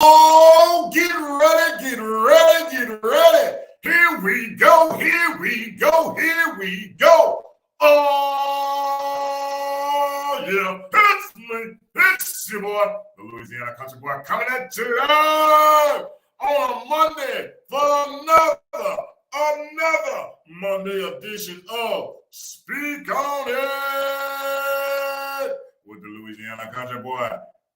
Oh, get ready, get ready, get ready. Here we go, here we go, here we go. Oh, yeah, it's me, it's your boy, the Louisiana Country Boy, coming at you live on a Monday for another Monday edition of Speak On It with the Louisiana Country Boy.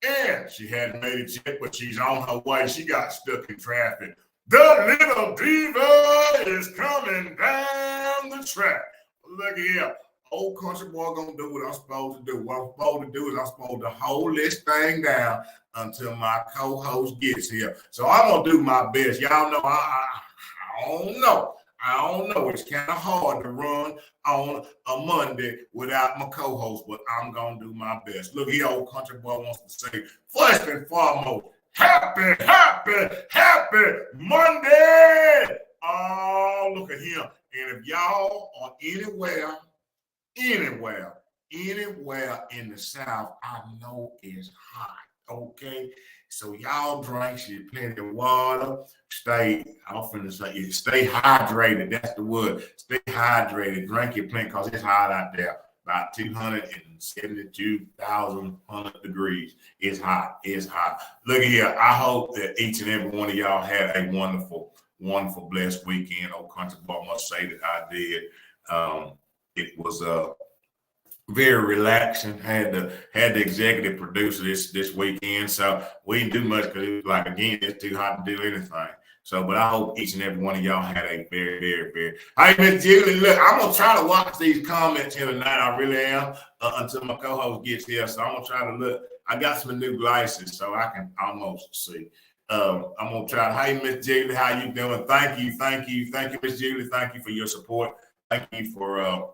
And she hadn't made it yet, but she's on her way. She got stuck in traffic. The little diva is coming down the track. Look here. Old country boy gonna do what I'm supposed to do. What I'm supposed to do is I'm supposed to hold this thing down until my co-host gets here. So I'm gonna do my best. Y'all know I don't know. I don't know. It's kind of hard to run on a Monday without my co-host, but I'm going to do my best. Look, here, old country boy wants to say, first and foremost, happy Monday. Oh, look at him. And if y'all are anywhere in the South, I know it's hot, okay? So y'all drink you plenty of water. Stay hydrated. That's the word. Stay hydrated. Drink your plenty because it's hot out there. About 272,000 degrees. It's hot. It's hot. Look here. I hope that each and every one of y'all had a wonderful, blessed weekend. Old country boy must say that I did. It was very relaxing. Had the executive producer this weekend, so we didn't do much because it was like, again, it's too hot to do anything. So, but I hope each and every one of y'all had a very, very, very. Hey, Miss Julie, look, I'm gonna try to watch these comments here tonight. I really am until my co-host gets here. So I'm gonna try to look. I got some new glasses, so I can almost see. I'm gonna try to. Hey, Miss Julie, how you doing? Thank you, Miss Julie. Thank you for your support. Thank you for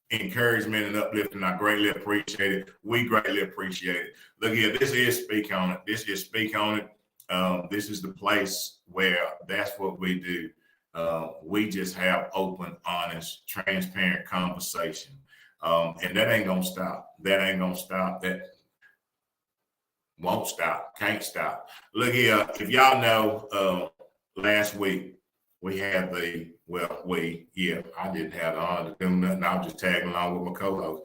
encouragement and uplifting. I greatly appreciate it. We greatly appreciate it. Look here, this is Speak On It. This is the place where that's what we do. We just have open, honest, transparent conversation. And that ain't gonna stop. That won't stop. Can't stop. Look here, if y'all know, last week we had I didn't have the honor to do nothing. I was just tagging along with my co-host.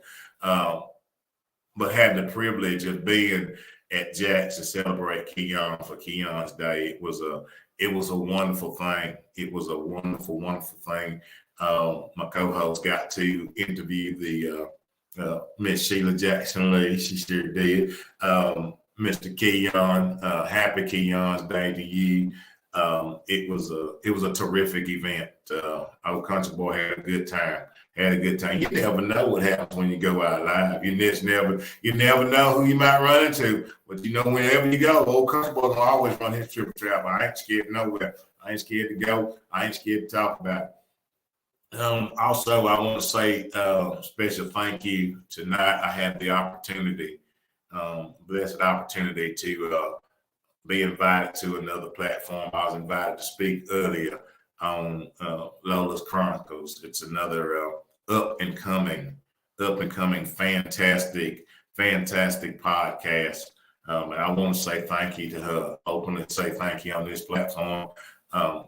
But had the privilege of being at Jack's to celebrate Keon for Keon's Day. It was a wonderful thing. It was a wonderful, wonderful thing. My co-host got to interview the Miss Sheila Jackson Lee. She sure did. Mr. Keon, happy Keon's Day to you. It was a terrific event. Our country boy had a good time. You never know what happens when you go out live. You never know who you might run into. But whenever you go, old country boy gonna always run his triple trap. I ain't scared of nowhere. I ain't scared to go. I ain't scared to talk about it. Also, I want to say special thank you tonight. I had the opportunity, blessed opportunity to be invited to another platform. I was invited to speak earlier on Lola's Chronicles. It's another up and coming, fantastic podcast. And I want to say thank you to her. Openly say thank you on this platform.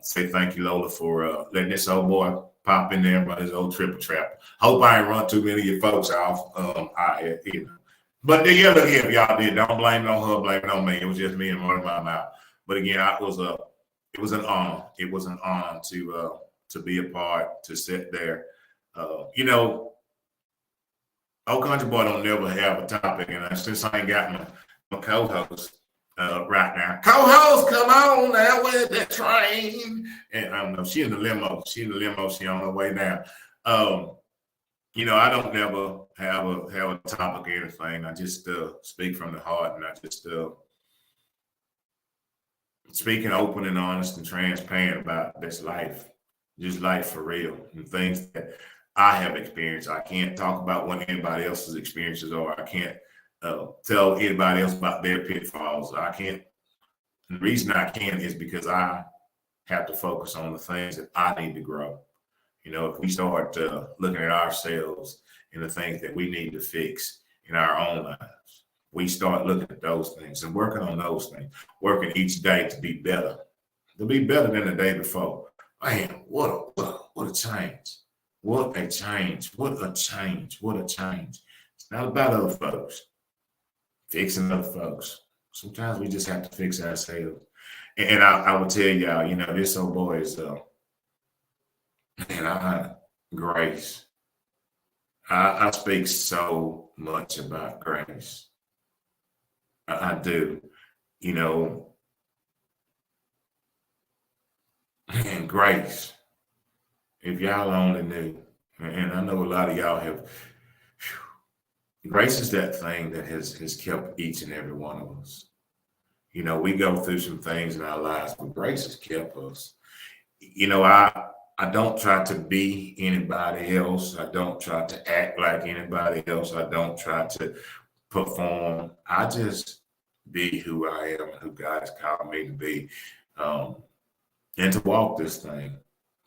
Say thank you, Lola, for letting this old boy pop in there and run his old triple trap. Hope I ain't run too many of your folks off. But the other here, y'all did. Don't blame it on her, blame it on me. It was just me and running my mouth. But again, it was an honor. It was an honor to be a part, to sit there. Old country boy don't never have a topic, and since I ain't got my co-host right now. Co-host, come on now with the train. And I don't know, she in the limo. She on her way now. I don't never have a topic or anything. I just speak from the heart, and I just speaking open and honest and transparent about this life, just life for real, and things that I have experienced. I can't talk about what anybody else's experiences are. I can't tell anybody else about their pitfalls. I can't. And the reason I can't is because I have to focus on the things that I need to grow. If we start looking at ourselves and the things that we need to fix in our own lives, we start looking at those things and working on those things, working each day to be better than the day before. Man, what a change. What a change. What a change. What a change. It's not about other folks, fixing other folks. Sometimes we just have to fix ourselves. And I will tell y'all, this old boy is, man, grace. I speak so much about grace. I do. And grace. If y'all only knew, and I know a lot of y'all have, grace is that thing that has kept each and every one of us. We go through some things in our lives, but grace has kept us. I don't try to be anybody else. I don't try to act like anybody else. I don't try to perform. I just be who I am and who God has called me to be. And to walk this thing,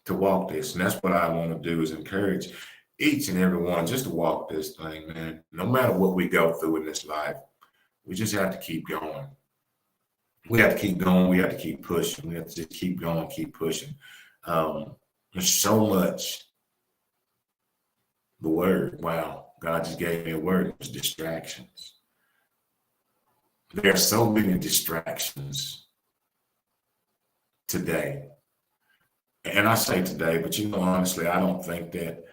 to walk this. And that's what I want to do is encourage each and every one just to walk this thing, man. No matter what we go through in this life, we just have to keep going. We have to keep going. We have to keep pushing. We have to just keep going, keep pushing. There's so much. The word, wow, God just gave me a word. It was distractions. There are so many distractions today. And I say today, but honestly, I don't think that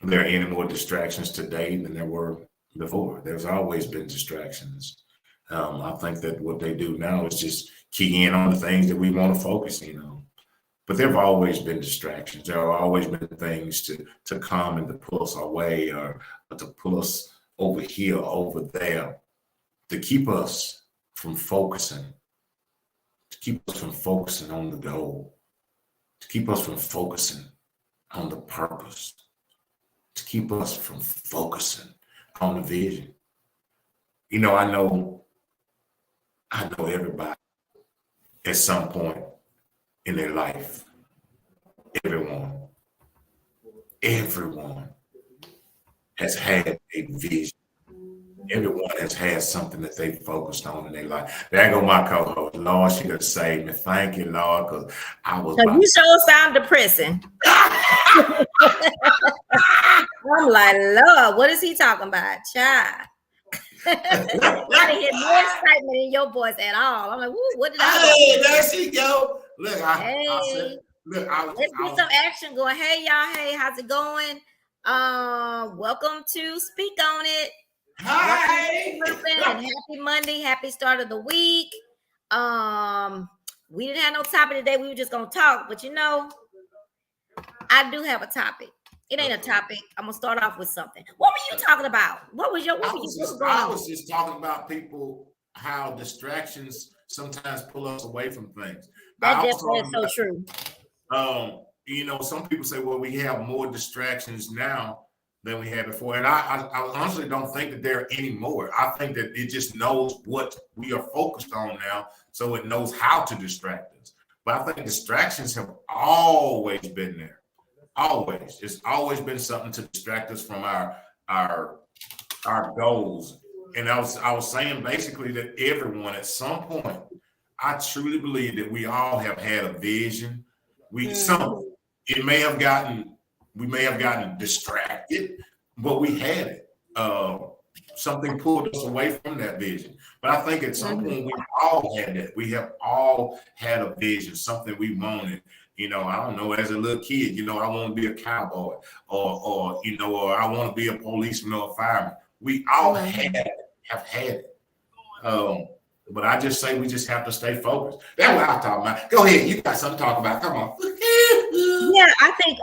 there are any more distractions today than there were before. There's always been distractions. I think that what they do now is just key in on the things that we want to focus in on. But there have always been distractions. There have always been things to come and to pull us away or to pull us over here, over there, to keep us from focusing, on the goal, to keep us from focusing on the purpose, to keep us from focusing on the vision. I know everybody at some point in their life, everyone has had a vision. Everyone has had something that they focused on in their life. There go my co-host. Lord, she could save me. Thank you, Lord, because I was. So you sure sound depressing. I'm like, Lord, what is he talking about, child? I didn't hear no excitement in your voice at all. I'm like, woo, what did I do? Hey, there she go. Look, let's get some action going. Hey, y'all. Hey, how's it going? Welcome to Speak On It. Hi. And happy Monday. Happy start of the week. We didn't have no topic today. We were just gonna talk, but I do have a topic. It ain't a topic. I'm gonna start off with something. What were you talking about? What was I was just talking about people, how distractions sometimes pull us away from things. That is so true. Some people say, well, we have more distractions now than we had before. And I honestly don't think that there are any more. I think that it just knows what we are focused on now, so it knows how to distract us. But I think distractions have always been there. Always. It's always been something to distract us from our goals. And I was saying basically that everyone at some point, I truly believe that we all have had a vision. We may have gotten distracted, but we had it. Something pulled us away from that vision. But I think at some point we all had that. We have all had a vision, something we wanted. I don't know, as a little kid, I want to be a cowboy or I want to be a policeman or a fireman. We all have had it. But I just say we just have to stay focused. That's what I'm talking about. Go ahead. You got something to talk about. Come on. Yeah, I think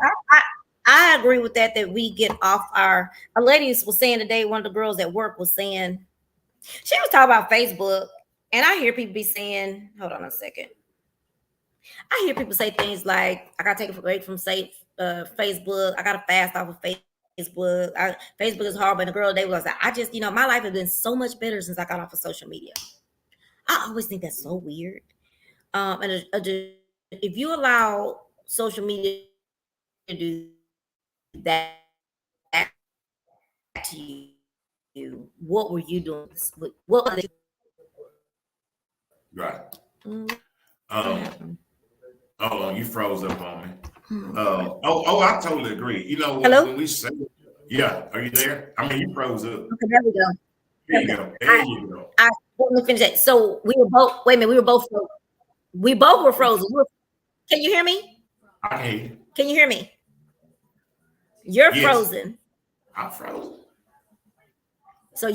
I agree with that we get off a lady was saying today, one of the girls at work was saying, she was talking about Facebook, and I hear people be saying, hold on a second. I hear people say things like, I gotta take a break from Facebook. I gotta fast off of Facebook. Facebook is horrible. And the girl, they was like, my life has been so much better since I got off of social media. I always think that's so weird. And if you allow social media to do that to you, what were you doing? What was it? Right. What Um, happened? hold on, you froze up on me. Hmm. I totally agree. You know, Hello? when we say, yeah, are you there? I mean, you froze up. Okay, there we go. There There we you go. go. There you go. Let me finish that. So we were both. Wait a minute. We both were frozen. Can you hear me? I can hear you. Can you hear me? You're Yes, frozen. I'm frozen. So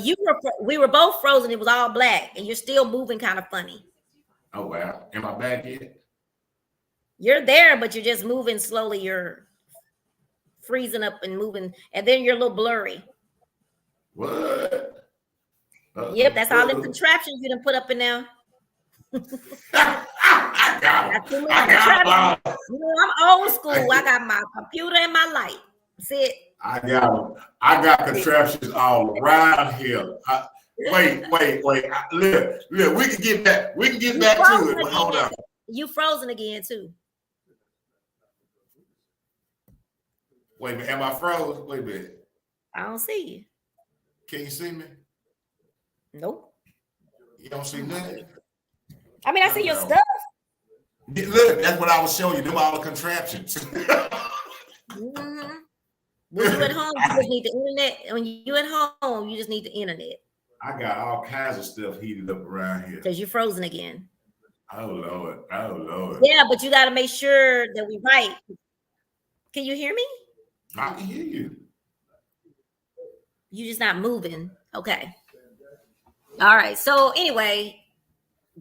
we were both frozen. It was all black, and you're still moving kind of funny. Oh wow, am I back yet? You're there, but you're just moving slowly. You're freezing up and moving, and then you're a little blurry. What? Yep, that's all the contraptions you done put up in there. I got Got too him. many I got contraptions. him. You know, I'm old school. I got my computer and my light. That's it. I got him. I got contraptions all around here. Wait. Look, we can get back. We can get back to it. But hold on. You frozen again too. Wait a minute. Am I frozen? Wait a minute. I don't see you. Can you see me? Nope. You don't see nothing? I mean, I see your stuff. Look, that's what I was showing you. Them all the contraptions. Mm-hmm. When you at home, you just need the internet. When you at home, you just need the internet. I got all kinds of stuff heated up around here. Because you're frozen again. Oh Lord. Oh Lord. Yeah, but you got to make sure that we right. Can you hear me? I can hear you. You just not moving. Okay. All right. So anyway,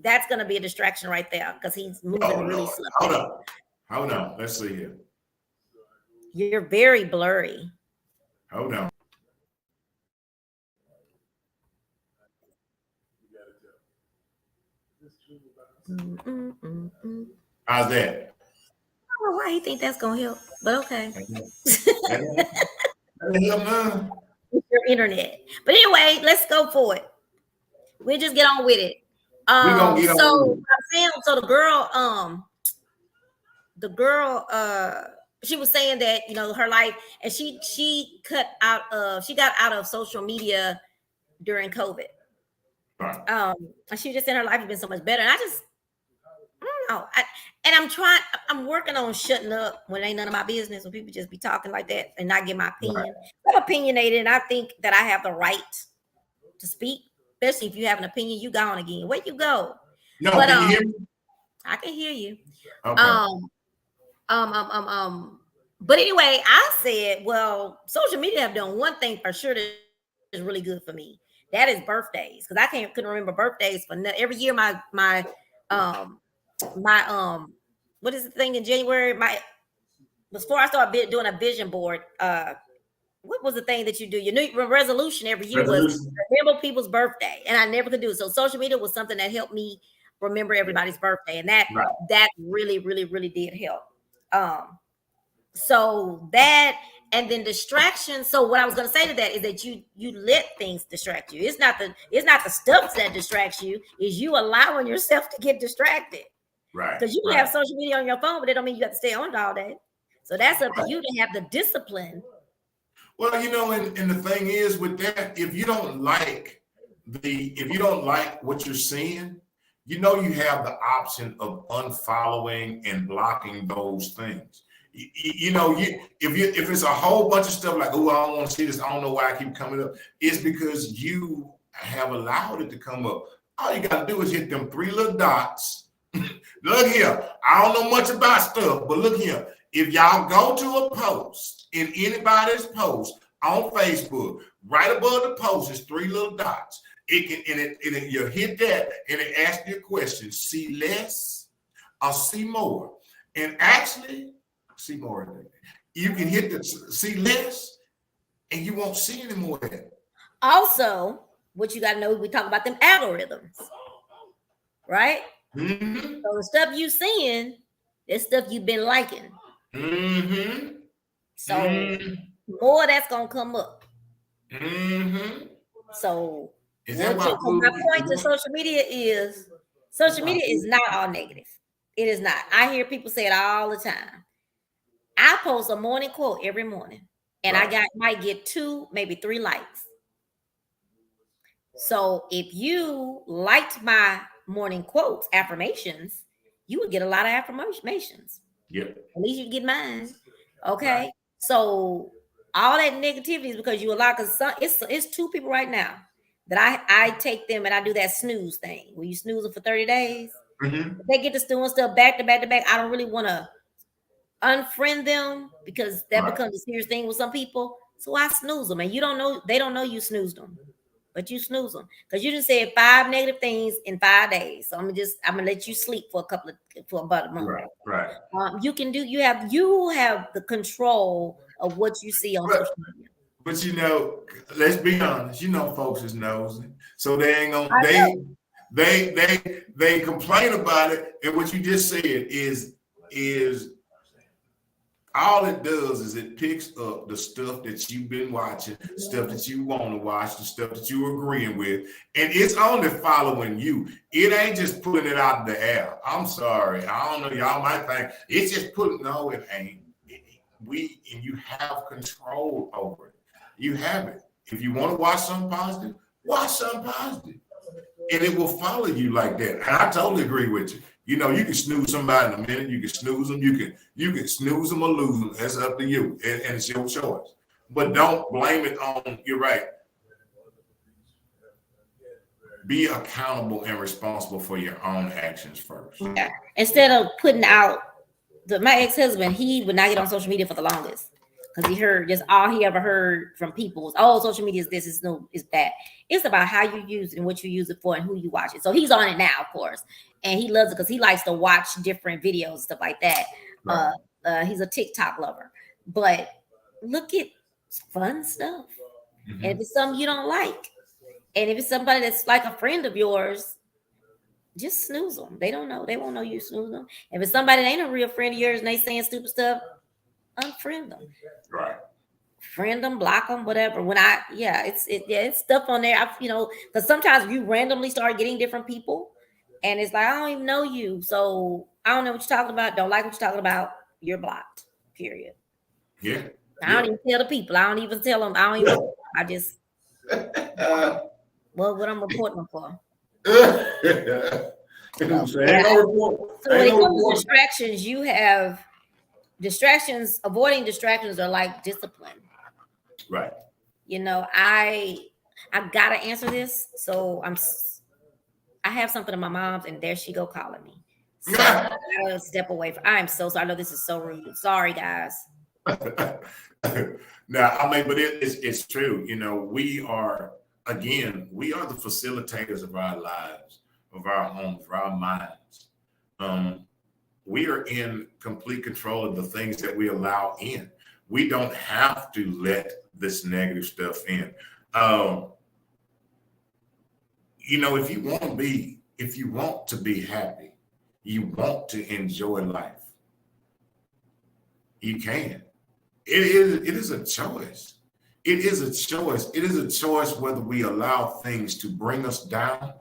that's gonna be a distraction right there because he's moving really slow. Hold on. Let's see here. You're very blurry. Hold on. How's that? I don't know why he think that's gonna help, but okay. It's your internet. But anyway, let's go for it. We just get on with it. We're gonna get on with it. So the girl she was saying that, you know, her life, and she got out of social media during COVID. Right. And she just said her life has been so much better. And I don't know. I'm working on shutting up when it ain't none of my business, when people just be talking like that and not get my opinion. Right. I'm opinionated, and I think that I have the right to speak, especially if you have an opinion. You gone again. Where you go? No, but, can you hear me? I can hear you. Okay. But anyway, I said, well, social media have done one thing for sure that is really good for me. That is birthdays, because I couldn't remember birthdays for every year. My what is the thing in January? Before I started doing a vision board, what was the thing that you do? Your new resolution every year was remember people's birthday, and I never could do it. So social media was something that helped me remember everybody's birthday, and that really, really, really did help. So that, and then distraction. So what I was going to say to that is that you let things distract you. It's not the stuff that distracts you. Is you allowing yourself to get distracted. Right. Because you can have social media on your phone, but it don't mean you have to stay on it all day. So that's up to you to have the discipline. Well, you know, and the thing is with that, if you don't like what you're seeing, you know, you have the option of unfollowing and blocking those things. You know, if it's a whole bunch of stuff like, oh, I don't want to see this, I don't know why I keep coming up, it's because you have allowed it to come up. All you got to do is hit them three little dots. Look here, I don't know much about stuff, but look here. If y'all go to a post in anybody's post on Facebook, right above the post is three little dots. You hit that and it asks you a question: see less or see more? And actually, see more. You can hit the see less, and you won't see any more of it. Also, what you got to know, we talk about them algorithms, right? Mm-hmm. So the stuff you seeing, that's stuff you've been liking. Mm-hmm. So more that's gonna come up. Mm-hmm. So my point to social media is not all negative. It is not. I hear people say it all the time. I post a morning quote every morning, and I might get 2, maybe 3 likes. So if you liked my morning quotes, affirmations, you would get a lot of affirmations. Yep. At least you get mine. Okay. Right. So all that negativity is because you allow, because it's two people right now that I take them and I do that snooze thing where you snooze them for 30 days. Mm-hmm. If they get to doing stuff back to back to back, I don't really want to unfriend them because that Right. becomes a serious thing with some people. So I snooze them, and you don't know, they don't know you snoozed them, but you snooze them because you just said 5 negative things in 5 days. So I'm gonna let you sleep for about a month. Right. Right. You have the control of what you see on social media. But let's be honest. Folks is nosy, so they ain't gonna they complain about it. And what you just said is all it does is it picks up the stuff that you've been watching, the stuff that you want to watch, the stuff that you're agreeing with, and it's only following you. It ain't just putting it out in the air. I'm sorry. I don't know. Y'all might think it's just putting. No, it ain't. And you have control over it. You have it. If you want to watch something positive, and it will follow you like that. And I totally agree with you. You can snooze somebody in a minute. You can snooze them. You can snooze them or lose them. That's up to you, and it's your choice. But don't blame it on. You're right. Be accountable and responsible for your own actions first. Yeah. Instead of putting out my ex-husband, he would not get on social media for the longest because he heard just all he ever heard from people was, "Oh, social media is this, is bad." It's about how you use it and what you use it for and who you watch it. So he's on it now, of course, and he loves it because he likes to watch different videos and stuff like that. Right. He's a TikTok lover, but look at fun stuff. Mm-hmm. And if it's something you don't like, and if it's somebody that's like a friend of yours, just snooze them. They don't know. They won't know you snooze them. If it's somebody that ain't a real friend of yours and they saying stupid stuff, unfriend them. Right. Friend them, block them, whatever. It's stuff on there. Because sometimes you randomly start getting different people, and it's like I don't even know you, so I don't know what you're talking about. Don't like what you're talking about. You're blocked. Period. Yeah. I don't even tell the people. I don't even tell them. I just. Well, what I'm reporting them for. So when it comes to distractions, you have distractions. Avoiding distractions are like discipline. Right. I gotta answer this. So I have something in my mom's, and there she go calling me. So I gotta step away. I'm so sorry. I know this is so rude. Sorry, guys. Now, but it's true. We are the facilitators of our lives, of our homes, of our minds. We are in complete control of the things that we allow in. We don't have to let this negative stuff in. If you want to be happy, you want to enjoy life, you can. It is a choice. It is a choice. It is a choice whether we allow things to bring us down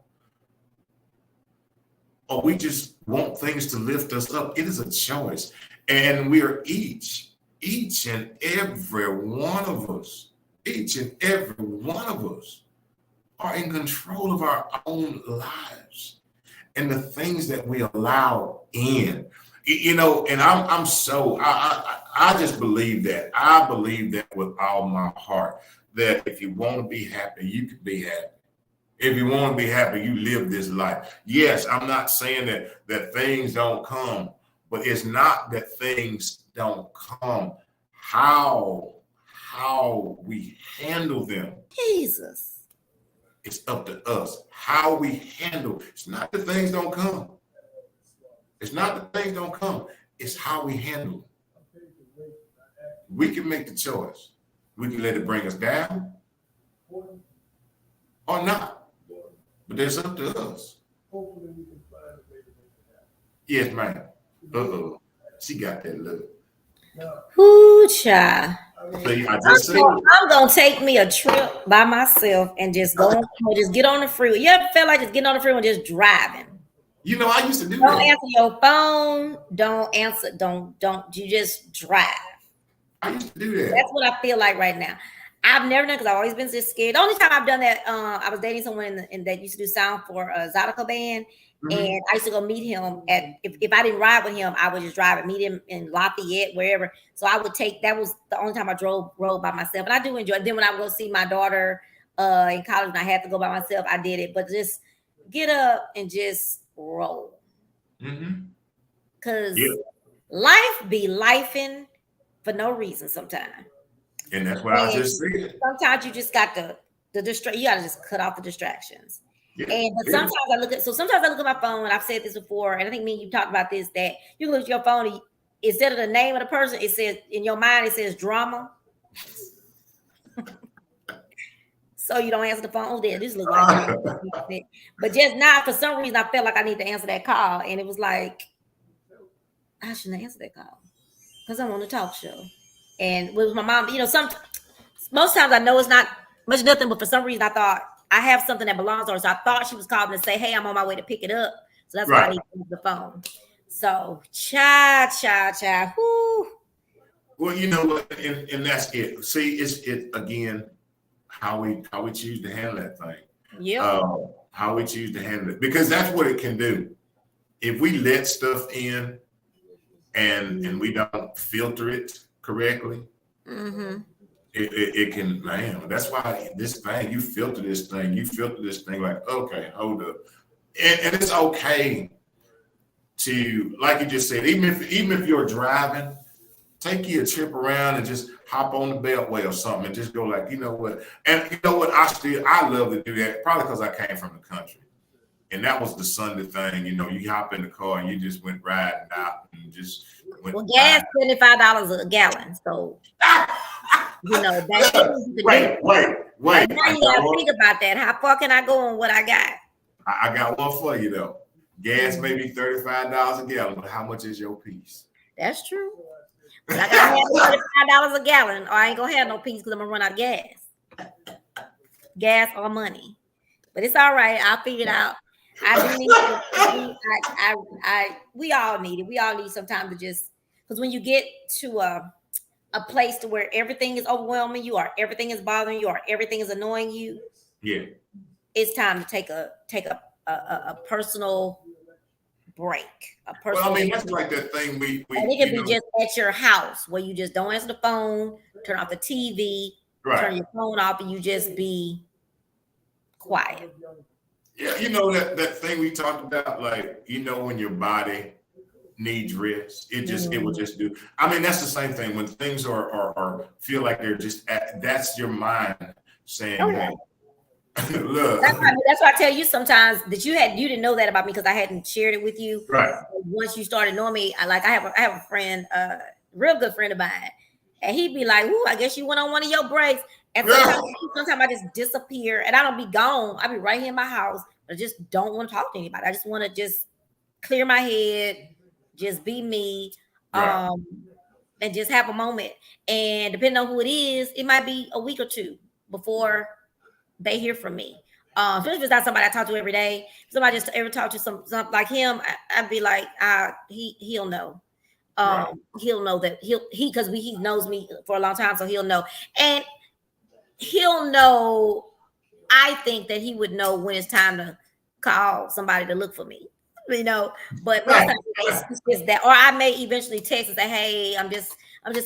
or we just want things to lift us up. It is a choice. And we are each and every one of us are in control of our own lives and the things that we allow in. And I just believe that. I believe that with all my heart, that if you want to be happy, you can be happy. If you want to be happy, you live this life. Yes, I'm not saying that things don't come, but it's not that things don't come. How we handle them. Jesus. It's up to us. How we handle. It's not that things don't come. It's not that things don't come. It's how we handle it. We can make the choice. We can let it bring us down or not. But that's up to us. Yes, ma'am. She got that look. Ooh, child. I'm gonna take me a trip by myself and just just get on the freeway. You ever feel like just getting on the freeway and just driving? I used to do that. Don't answer your phone. Don't answer. Don't. You just drive. I used to do that. That's what I feel like right now. I've never done because I've always been just scared. The only time I've done that, I was dating someone that used to do sound for a Zydeco band. And I used to go meet him at if I didn't ride with him, I would just drive and meet him in Lafayette, wherever. So I would take that was the only time I rode by myself. And I do enjoy it. Then when I would go see my daughter in college and I had to go by myself, I did it. But just get up and just roll. Cause life be lifing for no reason sometimes. And that's what I just said. Sometimes you just got you gotta just cut off the distractions. But sometimes I look at my phone, and I've said this before, and I think me and you talked about this, that you look at your phone and instead of the name of the person, it says in your mind, it says drama. So you don't answer the phone. Oh, there, this looks like but just now, for some reason, I felt like I need to answer that call. And it was like, I shouldn't answer that call because I'm on the talk show. And with my mom, most times I know it's not much nothing, but for some reason I thought I have something that belongs to her. So I thought she was calling to say, hey, I'm on my way to pick it up. So that's why I need to use the phone. So cha. Whoo. Well, you know what, and that's it. See, it's again how we choose to handle that thing. Yeah. How we choose to handle it. Because that's what it can do. If we let stuff in and we don't filter it correctly, it can, man, that's why this thing, you filter this thing like, okay, hold up. And it's okay to, like you just said, even if you're driving, take you a trip around and just hop on the beltway or something and just go like, you know what? And you know what? I love to do that, probably because I came from the country. And that was the Sunday thing, you hop in the car and you just went riding out and just went. Well, gas $75 a gallon, so that's wait. Now you gotta think about that. How far can I go on what I got? I got one for you though. Gas may be $35 a gallon, but how much is your piece? That's true. But I gotta have $35 a gallon, or I ain't gonna have no peace because I'm gonna run out of gas or money. But it's all right. I'll figure it out. I do need we all need it. We all need sometimes to just, because when you get to a place to where everything is overwhelming you, or everything is bothering you, or everything is annoying you, it's time to take a personal break. Well, I mean, that's like that thing we and it can be just at your house where you just don't answer the phone, turn off the TV, turn your phone off, and you just be quiet. Yeah, that thing we talked about, like, when your body needs rest, it will just do. I mean, that's the same thing when things are feel like they're just that's your mind saying, hey, look. That's why I tell you sometimes that you didn't know that about me because I hadn't shared it with you. Right. Once you started knowing me, I have a friend, real good friend of mine, and he'd be like, "Ooh, I guess you went on one of your breaks." And sometimes I just disappear, and I don't be gone. I be right here in my house, but I just don't want to talk to anybody. I just want to just clear my head, just be me, and just have a moment. And depending on who it is, it might be a week or two before they hear from me. Especially if it's not somebody I talk to every day. If somebody just ever talk to some like him, I'd be like, he'll know. He'll know that because he knows me for a long time, so he'll know. And he'll know, I think that he would know when it's time to call somebody to look for me, but most times it's just that, or I may eventually text and say, hey, I'm just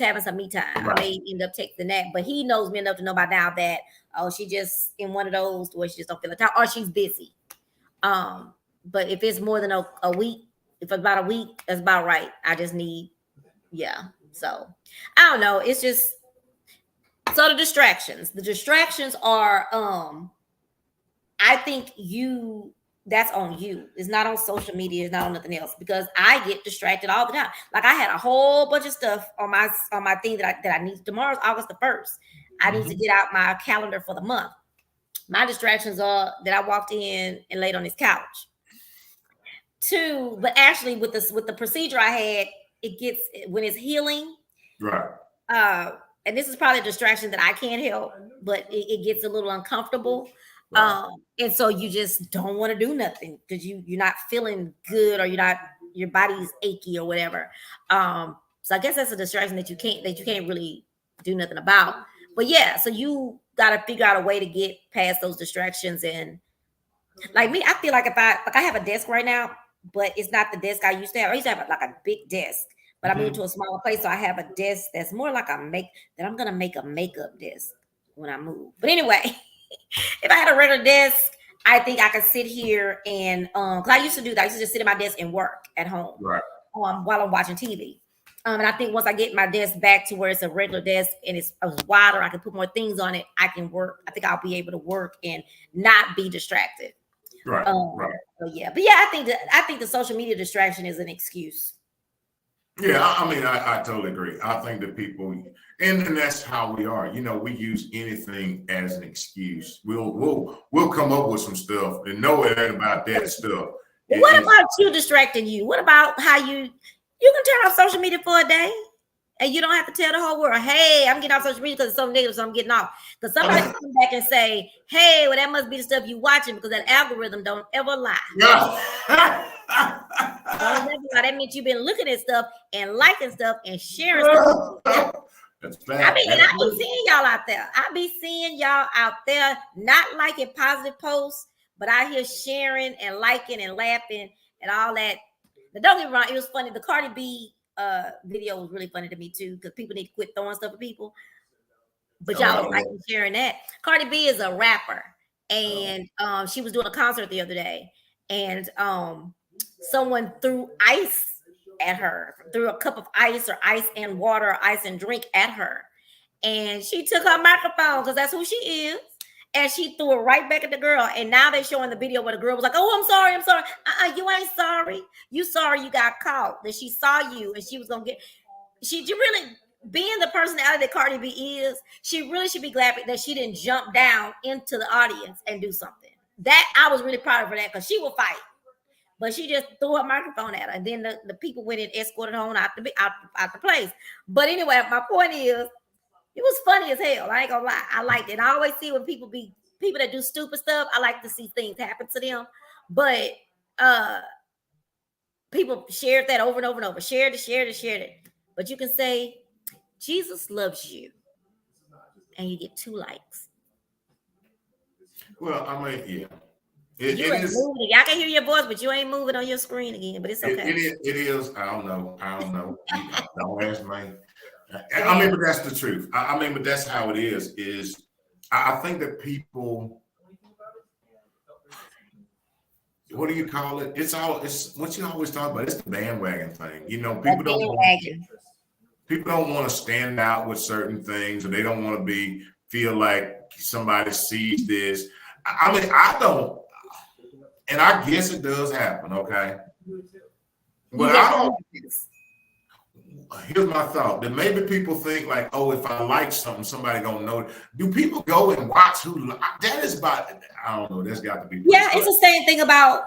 having some me time. I may end up texting that, but he knows me enough to know by now that, she just in one of those where she just don't feel the time, or she's busy. But if it's more than a week, if it's about a week, that's about right. I just need, so I don't know. It's just, so the distractions are, I think that's on you. It's not on social media. It's not on nothing else, because I get distracted all the time. Like I had a whole bunch of stuff on my thing that I need. Tomorrow's August the 1st. I need to get out my calendar for the month. My distractions are that I walked in and laid on this couch. 2, but actually with the procedure I had, it gets, when it's healing. Right. And this is probably a distraction that I can't help, but it gets a little uncomfortable. Right. And so you just don't want to do nothing because you're not feeling good, or your body's achy or whatever. So I guess that's a distraction that you can't really do nothing about. But yeah, so you got to figure out a way to get past those distractions. And like me, I feel like if I have a desk right now, but it's not the desk I used to have. I used to have like a big desk, but I moved to a smaller place, so I have a desk that's more like that I'm gonna make a makeup desk when I move. But anyway, if I had a regular desk, I think I could sit here and because I used to do that. I used to just sit at my desk and work at home Right. while I'm watching TV. And I think once I get my desk back to where it's a regular desk and it's wider, I can put more things on it. I can work. I think I'll be able to work and not be distracted. Right. Right. So yeah, but yeah, I think the social media distraction is an excuse. Yeah, I mean, I totally agree. I think that people, and that's how we are. You know, we use anything as an excuse. We'll come up with some stuff and know it ain't about that stuff. What about you distracting you? What about how you can turn off social media for a day and you don't have to tell the whole world, hey, I'm getting off social media because it's so negative, so I'm getting off. Because somebody can come back and say, hey, well, that must be the stuff you watching because that algorithm don't ever lie. That means you've been looking at stuff and liking stuff and sharing stuff. That's bad. I mean, and I be seeing y'all out there. I be seeing y'all out there not liking positive posts, but out here sharing and liking and laughing and all that. Now, don't get me wrong, it was funny. The Cardi B video was really funny to me too, because people need to quit throwing stuff at people. But y'all was liking sharing that. Cardi B is a rapper, and she was doing a concert the other day, and someone threw ice at her, threw a cup of ice or ice and water or ice and drink at her. And she took her microphone because that's who she is. And she threw it right back at the girl. And now they're showing the video where the girl was like, oh, I'm sorry. You ain't sorry. You sorry you got caught. That she saw you and she was going to get, she really, being the personality that Cardi B is, she really should be glad that she didn't jump down into the audience and do something. That, I was really proud of her that because she will fight. But she just threw her microphone at her. And then the people went and escorted her on out the place. But anyway, my point is, it was funny as hell. I ain't gonna lie. I liked it. I always see when people that do stupid stuff, I like to see things happen to them. But people shared that over and over and over. Shared it. But you can say, Jesus loves you. And you get 2 likes. Well, I mean, yeah. It is. Moving. I can hear your voice, but you ain't moving on your screen again. But it's okay. It is. I don't know. Don't ask me. I mean, but that's the truth. I mean, but that's how it is. I think that people, what do you call it? It's what you always talk about. It's the bandwagon thing. You know, people don't want to stand out with certain things, or they don't want to feel like somebody sees this. I mean, I don't. And I guess it does happen, okay? But I don't. Here's my thought. That maybe people think like, oh, if I like something, somebody gonna know. Do people go and watch who? That is about. I don't know. That's got to be. Yeah, it's the same thing about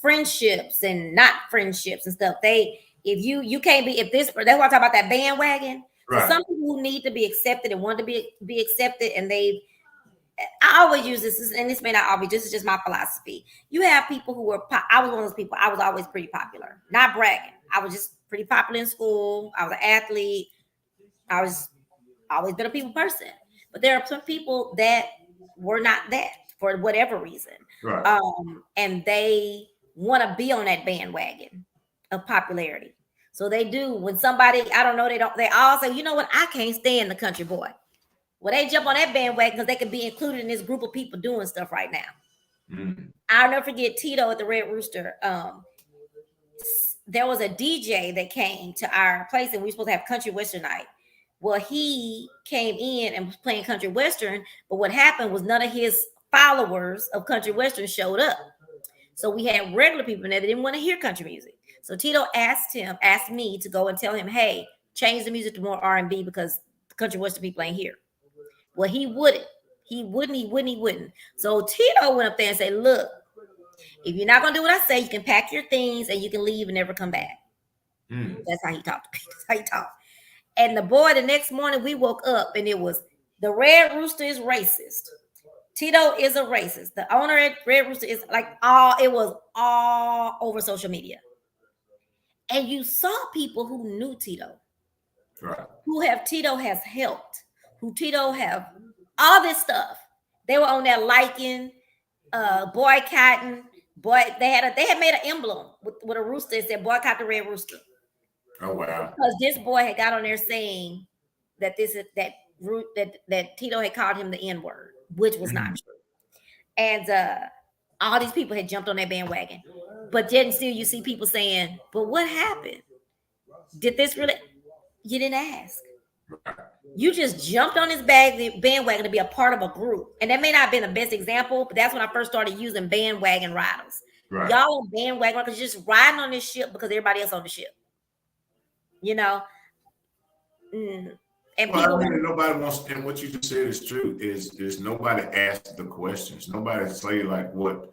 friendships and not friendships and stuff. If you can't be that's why I talk about that bandwagon. Right. Some people who need to be accepted and want to be accepted, and I always use this, and this may not always. This is just my philosophy. You have people who were. I was one of those people. I was always pretty popular. Not bragging. I was just pretty popular in school. I was an athlete. I was always been a people person. But there are some people that were not that for whatever reason. Right. And they want to be on that bandwagon of popularity. So they do. When somebody, I don't know, they all say, you know what? I can't stand the country boy. Well, they jump on that bandwagon because they can be included in this group of people doing stuff right now. Mm-hmm. I'll never forget Tito at the Red Rooster. There was a DJ that came to our place, and we were supposed to have country western night. Well, he came in and was playing country western, but what happened was none of his followers of country western showed up. So we had regular people in there that didn't want to hear country music. So Tito asked me to go and tell him, hey, change the music to more R&B because the country western people ain't here. Well, he wouldn't. So Tito went up there and said, look, if you're not going to do what I say, you can pack your things and you can leave and never come back. That's how he talked to people. That's how he talked. And the boy, the next morning, we woke up and it was, the Red Rooster is racist. Tito is a racist. The owner at Red Rooster is it was all over social media. And you saw people who knew Tito, right? Tito has helped, who Tito have all this stuff. They were on there liking, boycotting. Boy, they had made an emblem with a rooster. It said boycott the red rooster. Oh wow. Because this boy had got on there saying that that Tito had called him the N-word, which was not true. And all these people had jumped on that bandwagon. But then still you see people saying, but what happened? Did this really? You didn't ask. You just jumped on this bandwagon to be a part of a group. And that may not have been the best example, but that's when I first started using bandwagon riders. Right. Y'all on bandwagon because you're just riding on this ship because everybody else on the ship. You know? And well, I mean, nobody wants, and what you just said is true, is nobody asks the questions. Nobody say like what,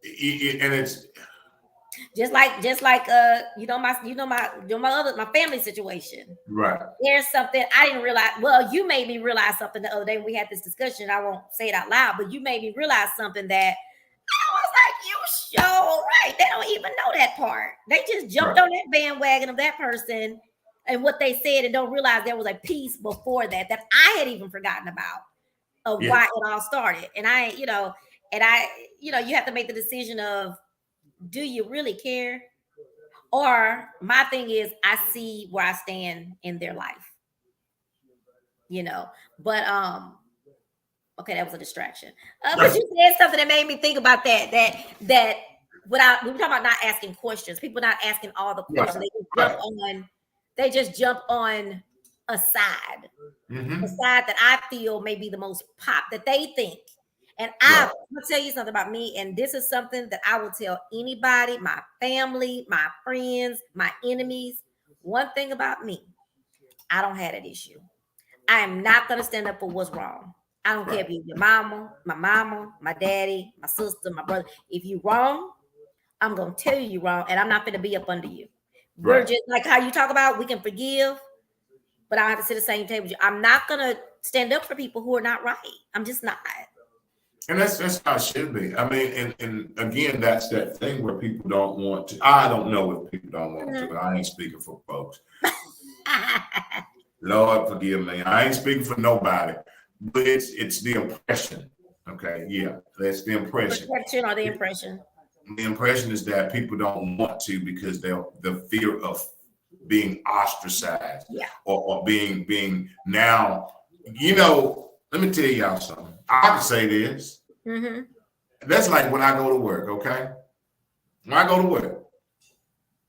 and it's just like my family situation. Right. There's something I didn't realize. Well, you made me realize something the other day. We had this discussion. I won't say it out loud, but you made me realize something that I was like, you sure right. They don't even know that part. They just jumped on that bandwagon of that person and what they said and don't realize there was a piece before that I had even forgotten about of why it all started. And you have to make the decision of, do you really care? Or my thing is, I see where I stand in their life, but okay, that was a distraction. But you said something that made me think about that without, we were talking about not asking questions, people not asking all the questions. They just jump on a side, a side that I feel may be the most pop that they think. And I'm gonna tell you something about me, and this is something that I will tell anybody, my family, my friends, my enemies. One thing about me, I don't have that issue. I am not gonna stand up for what's wrong. I don't care if you're your mama, my daddy, my sister, my brother. If you're wrong, I'm gonna tell you you're wrong, and I'm not gonna be up under you. We're just like how you talk about, we can forgive, but I don't have to sit at the same table with you. I'm not gonna stand up for people who are not right. I'm just not. And that's how it should be. I mean, and again, that's that thing where people don't want to. I don't know if people don't want to. I ain't speaking for folks. Lord forgive me. I ain't speaking for nobody. But it's the impression. Okay, yeah, that's the impression. Perception or the impression. The impression is that people don't want to because the fear of being ostracized, or being now. Let me tell y'all something. I can say this. That's like when I go to work. Okay, when I go to work,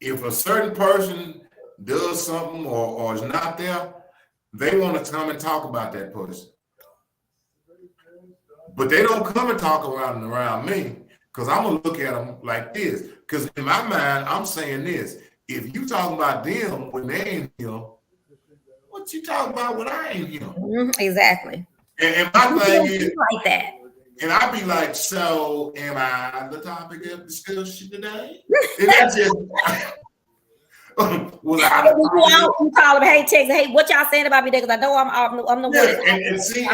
if a certain person does something or is not there, they want to come and talk about that person. But they don't come and talk around me, because I'm going to look at them like this. Because in my mind, I'm saying this. If you talking about them when they ain't here, what you talking about when I ain't here? Exactly. And my thing is like that. And I'd be like, so am I the topic of discussion today? And that's just you call them, hey, text, hey, what y'all saying about me? Because I know I'm the one. And see,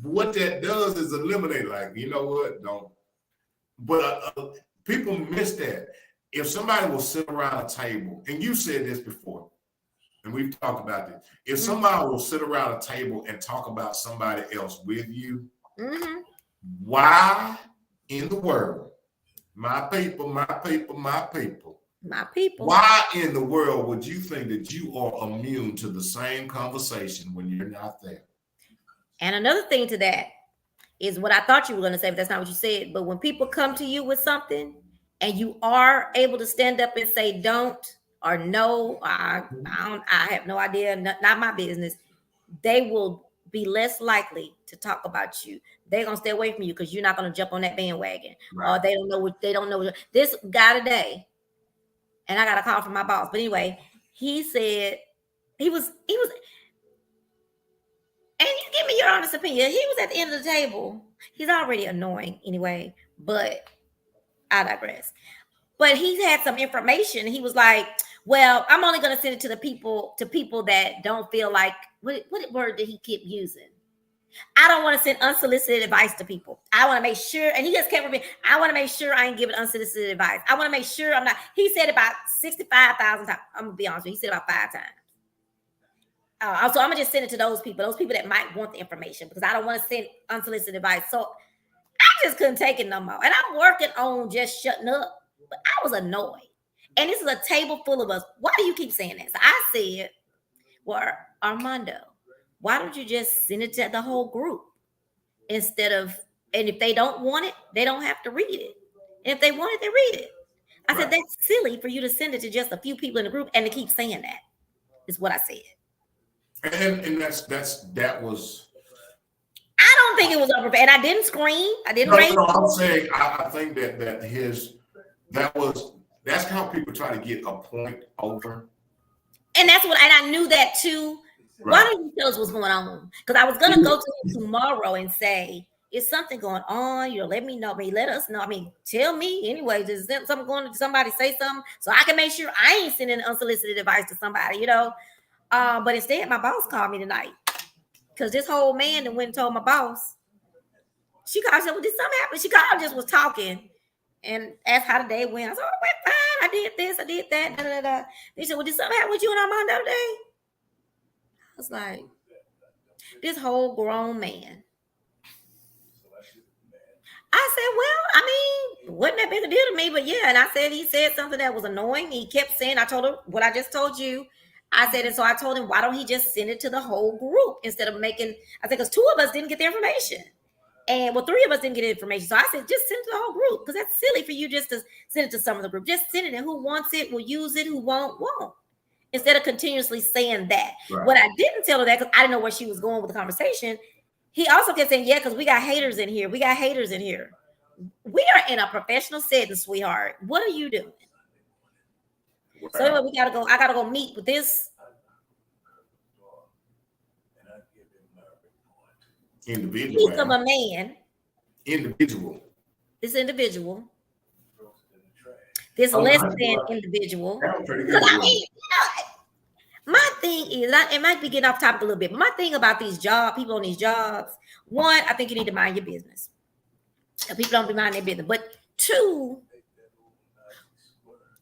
what that does is eliminate, like, you know what? Don't. But people miss that. If somebody will sit around a table, and you said this before, and we've talked about this. If somebody will sit around a table and talk about somebody else with you, why in the world, my people, why in the world would you think that you are immune to the same conversation when you're not there? And another thing to that is what I thought you were going to say, but that's not what you said. But when people come to you with something and you are able to stand up and say don't or no, I have no idea, not my business, they will be less likely to talk about you. They're gonna stay away from you because you're not gonna jump on that bandwagon. Or they don't know this guy today. And I got a call from my boss. But anyway, he said he was, and you give me your honest opinion. He was at the end of the table. He's already annoying anyway, but I digress. But he had some information. He was like, well, I'm only going to send it to people that don't feel like, what word did he keep using? I don't want to send unsolicited advice to people. I want to make sure, and he just kept repeating, I want to make sure I ain't giving unsolicited advice. I want to make sure I'm not. He said about 65,000 times. I'm going to be honest with you. He said about 5 times. So I'm gonna just send it to those people that might want the information, because I don't want to send unsolicited advice. So I just couldn't take it no more. And I'm working on just shutting up. But I was annoyed. And this is a table full of us. Why do you keep saying that? So I said, well, Armando, why don't you just send it to the whole group instead of, and if they don't want it, they don't have to read it. And if they want it, they read it. I said, that's silly for you to send it to just a few people in the group and to keep saying that, is what I said. And that was. I don't think it was over, and I didn't scream. I didn't raise. No, I'm saying I think that's how people try to get a point over. And and I knew that too. Right. Why don't you tell us what's going on? Because I was gonna go to him tomorrow and say, is something going on? Let me know. Let us know. Tell me anyway. Is something going on? Somebody say something so I can make sure I ain't sending unsolicited advice to somebody, But instead, my boss called me tonight because this whole man that went and told my boss. She called. Said, "Well, did something happen?" She called, just was talking and asked how the day went. I said, "Oh, it went fine. I did this. I did that." Da, da, da. They said, "Well, did something happen with you and Armando today?" I was like, this whole grown man. I said, well, wasn't that big a deal to me, but yeah. And I said, he said something that was annoying. He kept saying, I told him what I just told you. I said, and so I told him, why don't he just send it to the whole group instead of making, I think because 2 of us didn't get the information. And 3 of us didn't get the information. So I said, just send it to the whole group, because that's silly for you just to send it to some of the group. Just send it, and who wants it will use it, who won't. Instead of continuously saying that. Right. What I didn't tell her that, because I didn't know where she was going with the conversation, he also kept saying, yeah, because we got haters in here. We got haters in here. We are in a professional setting, sweetheart. What are you doing? Wow. So anyway, I gotta go meet with this individual. Piece of a man. Individual. This individual. This less than individual. My thing is, it might be getting off topic a little bit, but my thing about these people on these jobs, 1, I think you need to mind your business. People don't be minding their business. But 2,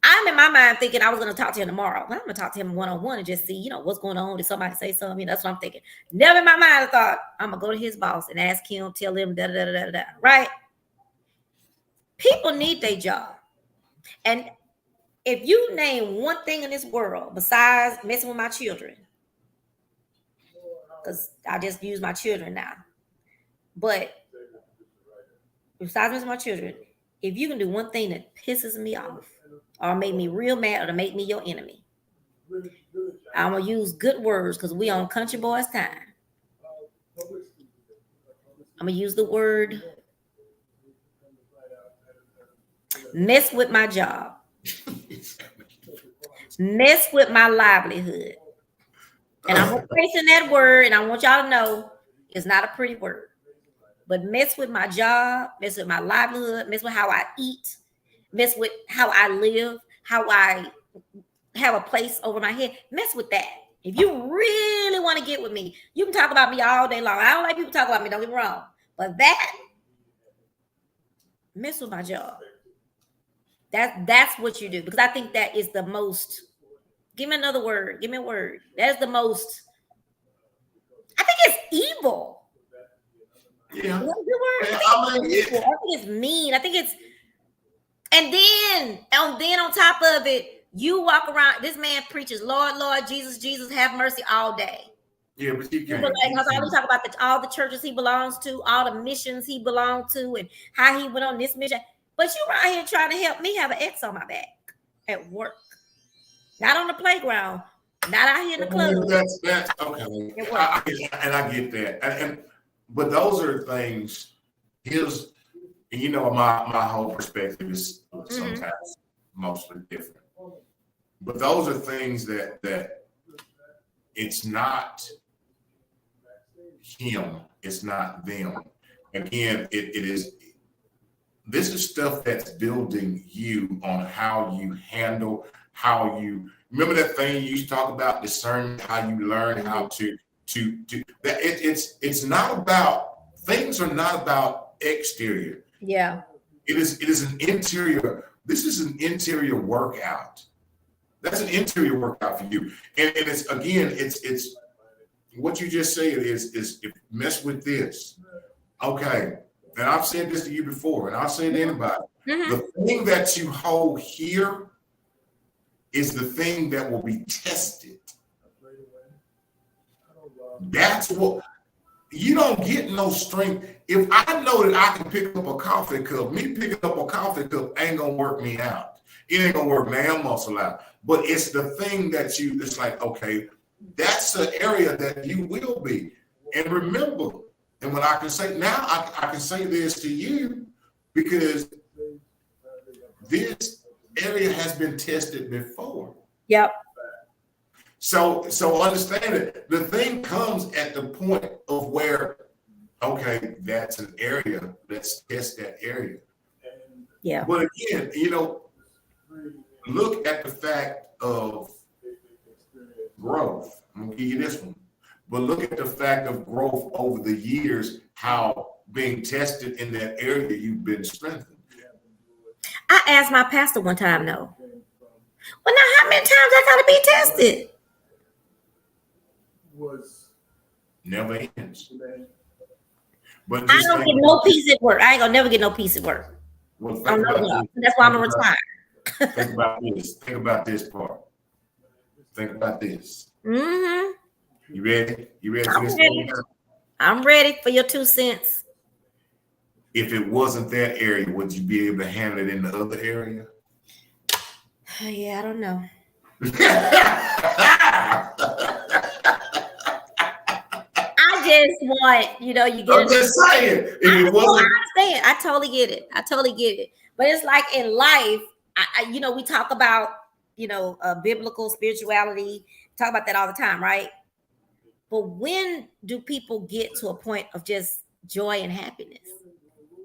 I'm in my mind thinking I was going to talk to him tomorrow. But I'm going to talk to him one-on-one and just see, what's going on. Did somebody say something? That's what I'm thinking. Never in my mind I thought, I'm going to go to his boss and ask him, tell him, da-da-da-da-da, right? People need their job. And if you name one thing in this world besides messing with my children, because I just use my children now, but besides messing with my children, if you can do one thing that pisses me off or make me real mad or to make me your enemy, I'm going to use good words because we on country boys time. I'm going to use the word mess with my job. Mess with my livelihood. And I'm replacing that word, and I want y'all to know it's not a pretty word. But mess with my job, mess with my livelihood, mess with how I eat, mess with how I live, how I have a place over my head. Mess with that. If you really want to get with me, you can talk about me all day long. I don't like people talk about me, don't get me wrong. But that, mess with my job. That's what you do, because I think that is the most. Give me another word. Give me a word. That's the most. I think it's evil. Yeah. What's the word? I think it's mean. I think it's. And then on top of it, you walk around. This man preaches, Lord, Lord, Jesus, Jesus, have mercy all day. Yeah, but you can't. We talk about all the churches he belongs to, all the missions he belonged to, and how he went on this mission. But you right here trying to help me have an X on my back at work. Not on the playground. Not out here in the club. That's okay. I get that. But those are things. My whole perspective is sometimes mostly different. But those are things that it's not him. It's not them. Again, it is. This is stuff that's building you on how you handle, how you remember that thing you used to talk about, discernment, how you learn how to that it's not about, things are not about exterior. Yeah. It is an interior. This is an interior workout. That's an interior workout for you. And it's what you just said is mess with this. Okay. And I've said this to you before, and I'll say it to anybody. Mm-hmm. The thing that you hold here is the thing that will be tested. That's what you don't get no strength. If I know that I can pick up a coffee cup, me picking up a coffee cup ain't gonna work me out. It ain't gonna work my muscle out. But it's the thing that it's like, okay, that's the area that you will be. And remember, and when I can say now, I can say this to you because this area has been tested before. Yep. So understand it. The thing comes at the point of where, okay, that's an area. Let's test that area. Yeah. But again, look at the fact of growth. I'm gonna give you this one. But look at the fact of growth over the years, how being tested in that area you've been strengthened. I asked my pastor one time, though. Well, now how many times I gotta be tested? Never ends. But I don't get no peace at work. I ain't gonna never get no peace at work. Well, that's why I'm gonna retire. Think about this. Think about this part. Think about this. Mm-hmm. You ready? You ready for this? I'm ready for your 2 cents. If it wasn't that area, would you be able to handle it in the other area? Yeah, I don't know. I just want, you get. I'm just saying. If it wasn't, I understand. I totally get it. But it's like in life, we talk about, biblical spirituality. Talk about that all the time, right? But when do people get to a point of just joy and happiness?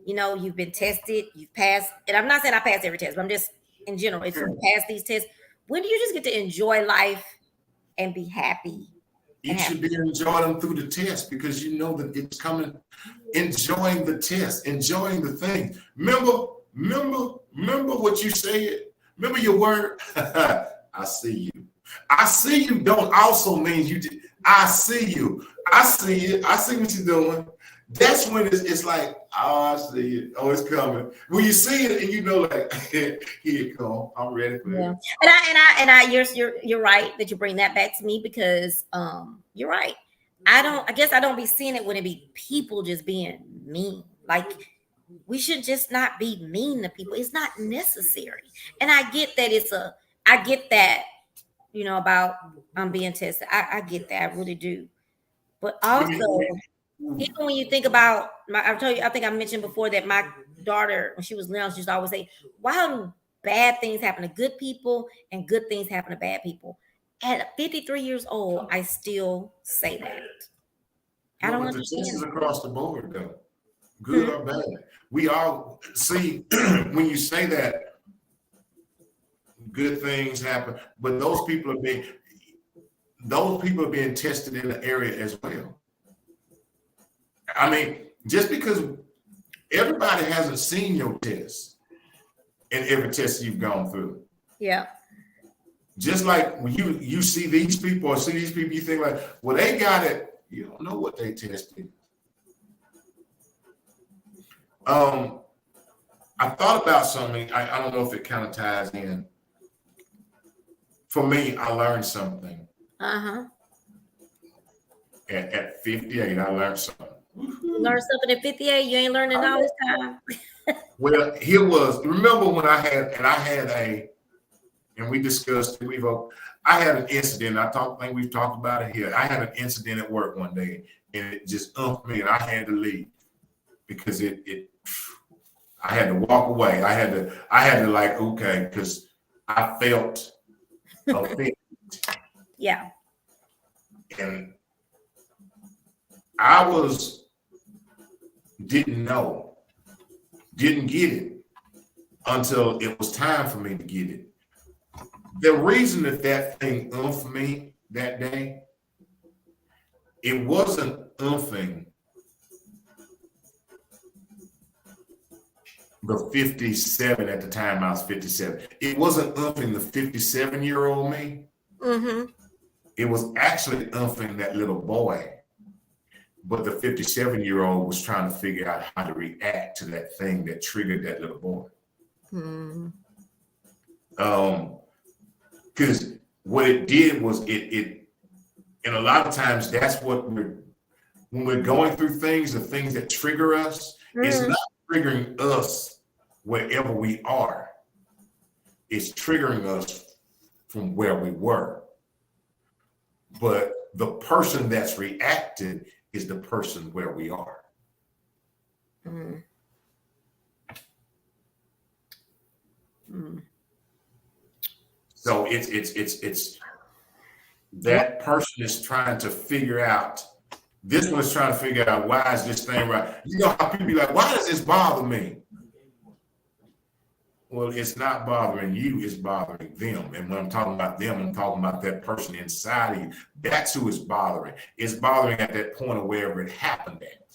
You've been tested, you've passed, and I'm not saying I passed every test, but I'm just in general, if you pass these tests, when do you just get to enjoy life and be happy? You should be enjoying them through the test because you know that it's coming. Enjoying the test, enjoying the thing. Remember what you said. Remember your word. I see you. I see you. Don't also mean you did. I see you. I see it. I see what you're doing. That's when it's like, oh, I see it. Oh, it's coming. When you see it and like, here it come. I'm ready for it. You're right that you bring that back to me because you're right. I guess I don't be seeing it when it be people just being mean. Like we should just not be mean to people. It's not necessary. And I get that I get that, about being tested. I get that. I really do. But also, even when you think about I think I mentioned before that my daughter, when she was little, she used to always say, why do bad things happen to good people and good things happen to bad people? At 53 years old, I still say that. I don't understand. This is across the board, though. Good or bad. We all see when you say that good things happen, but those people are being tested in the area as well. I mean, just because everybody hasn't seen your test and every test you've gone through. Yeah. Just like when you see these people or see these people, you think like, well, they got it. You don't know what they tested. I thought about something. I don't know if it kind of ties in. For me, I learned something. Uh-huh. At 58, I learned something. You learned something at 58? You ain't learning all this time? Well, here was, remember when and we discussed it, I had an incident, I think we've talked about it here. I had an incident at work one day and it just umped me and I had to leave because I had to walk away. I had to like, okay, because I felt offended. Yeah. And I didn't know, didn't get it until it was time for me to get it. The reason that thing umphed me that day, it wasn't umphing the 57 at the time. I was 57. It wasn't umphing the 57-year-old me. Mm-hmm. it was actually umping that little boy, but the 57-year-old was trying to figure out how to react to that thing that triggered that little boy. Because what it did was it and a lot of times that's what when we're going through things, the things that trigger us, it's not triggering us wherever we are. It's triggering us from where we were. But the person that's reacted is the person where we are. So it's that person is trying to figure out. This one is trying to figure out, why is this thing right? You know how people be like, why does this bother me? Well, it's not bothering you, it's bothering them. And when I'm talking about them, I'm talking about that person inside of you. That's who it's bothering. It's bothering at that point of wherever it happened at.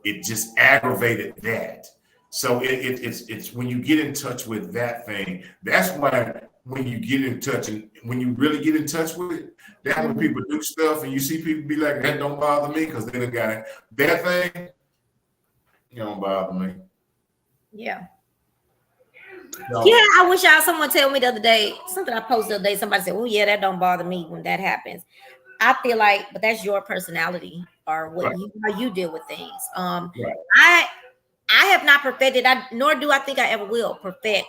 It just aggravated that. So it's when you get in touch with that thing, that's why when you get in touch and when you really get in touch with it, that's when people do stuff and you see people be like, that don't bother me because they done got it. That thing, it don't bother me. Yeah. No. Yeah, I wish someone tell me the other day, something I posted the other day, somebody said, oh yeah, that don't bother me when that happens. I feel like, but that's your personality or what how you deal with things. I have not perfected, nor do I think I ever will perfect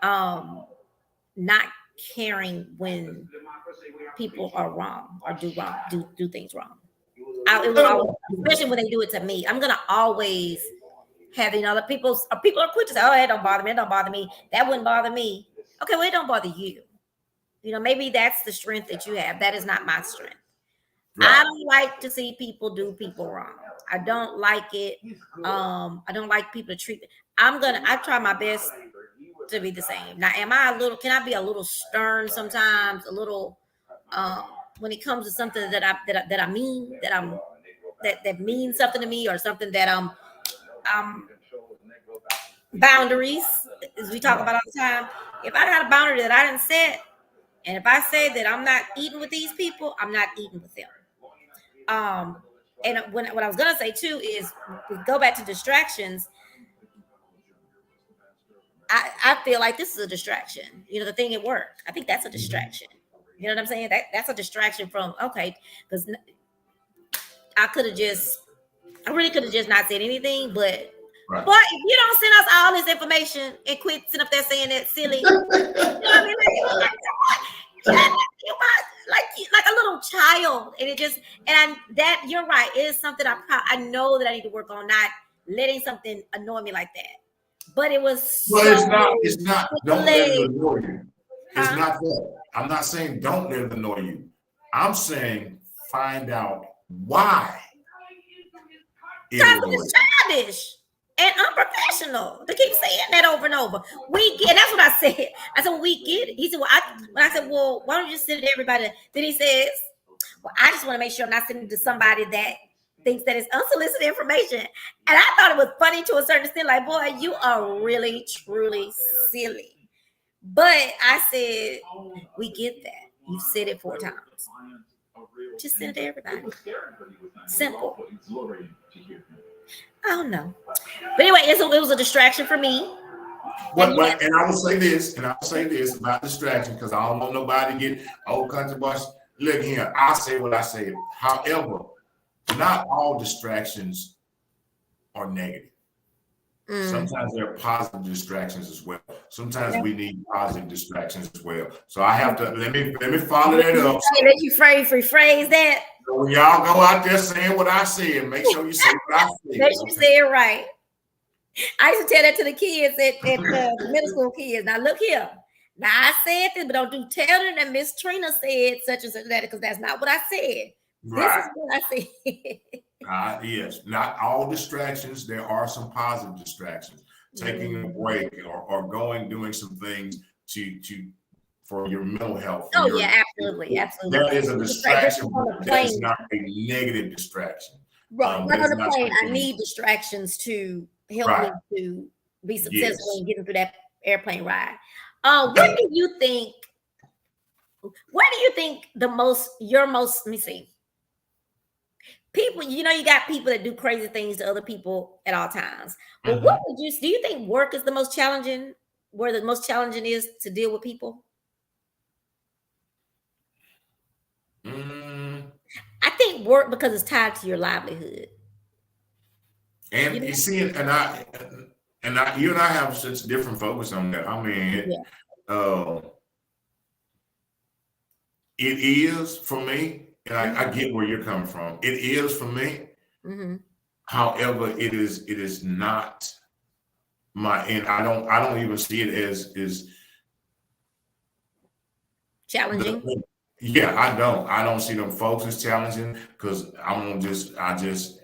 not caring when people are wrong or do things wrong. Especially when they do it to me. I'm gonna always have people are quick to say, oh, that don't bother me, it don't bother me, that wouldn't bother me. Okay, well, it don't bother you. Maybe that's the strength that you have. That is not my strength. I don't like to see people do people wrong. I don't like it. I don't like people to treat. I try my best to be the same. Now, can I be a little stern sometimes, a little, when it comes to something that means something to me, or something that boundaries, as we talk about all the time. If I got a boundary that I didn't set, and if I say that I'm not eating with these people, I'm not eating with them. And what I was gonna say too is, we go back to distractions. I feel like this is a distraction. The thing at work, I think that's a distraction. You know what I'm saying? That's a distraction from, okay, because I really could have just not said anything, but if you don't send us all this information and quit sitting up there saying that silly, you know what I mean? Like a little child, and that you're right. It is something I know that I need to work on, not letting something annoy me like that. But it was. Well, it's not. Don't let it annoy you. It's not that. I'm not saying don't let it annoy you. I'm saying find out why. It's childish and unprofessional to keep saying that over and over. That's what I said. I said, we get it. He said, when I said, well, why don't you just send it to everybody? Then he says, well, I just want to make sure I'm not sending it to somebody that thinks that it's unsolicited information. And I thought it was funny to a certain extent, like, boy, you are really, truly silly. But I said, we get that. You said it 4 times. Just send it to everybody. Simple. I don't know. But anyway, it was a distraction for me. And I will say this, about distraction, because I don't want nobody to get old country boys. Look here, I say what I say. However, not all distractions are negative. Sometimes there are positive distractions as well. Sometimes we need positive distractions as well. So I have to let me follow that up. Let you rephrase that. So when y'all go out there saying what I said, make sure you say what I said. Make sure you say it right. I used to tell that to the kids at the middle school kids. Now look here. Now I said this, but don't tell them that Miss Trina said such and such that, because that's not what I said. Right. This is what I said. Yes, not all distractions. There are some positive distractions. Taking a break or doing some things for your mental health. Oh yeah, absolutely. That is a distraction. That's not a negative distraction. Right. On the plane, I need distractions to help me to be successful in getting through that airplane ride. What do you think Where do you think let me see. People, you got people that do crazy things to other people at all times. But what do you think work is the most challenging, where the most challenging is to deal with people? I think work, because it's tied to your livelihood. And you see, and you and I have such different focus on that. I mean, it is for me, and I get where you're coming from. It is for me. However, it is not my, and I don't even see it as challenging. I don't see them folks as challenging, because I just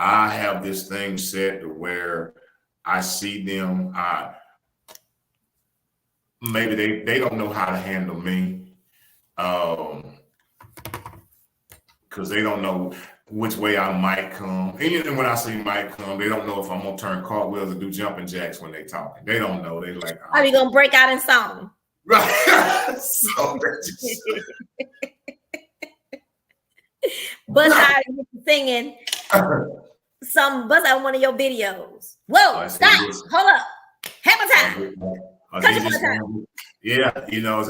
I have this thing set to where I see them. Maybe they don't know how to handle me, because they don't know which way I might come. And when I say might come, they don't know if I'm gonna turn cartwheels or do jumping jacks when they talking. They don't know. They like, are you gonna break out in song? Right. So bust out singing bust out one of your videos. Whoa, stop, hold up, have a time. Yeah,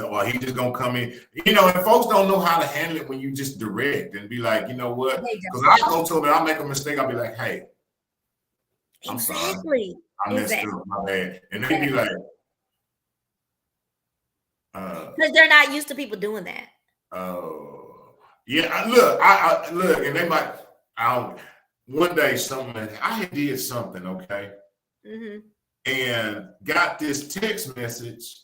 or he just gonna come in, and folks don't know how to handle it when you just direct and be like, you know what? Because I go to them and I make a mistake, I'll be like, hey, I'm sorry, I messed up, my bad, and they be like, because they're not used to people doing that. Yeah, I look, and they might. One day, I did something, okay, and got this text message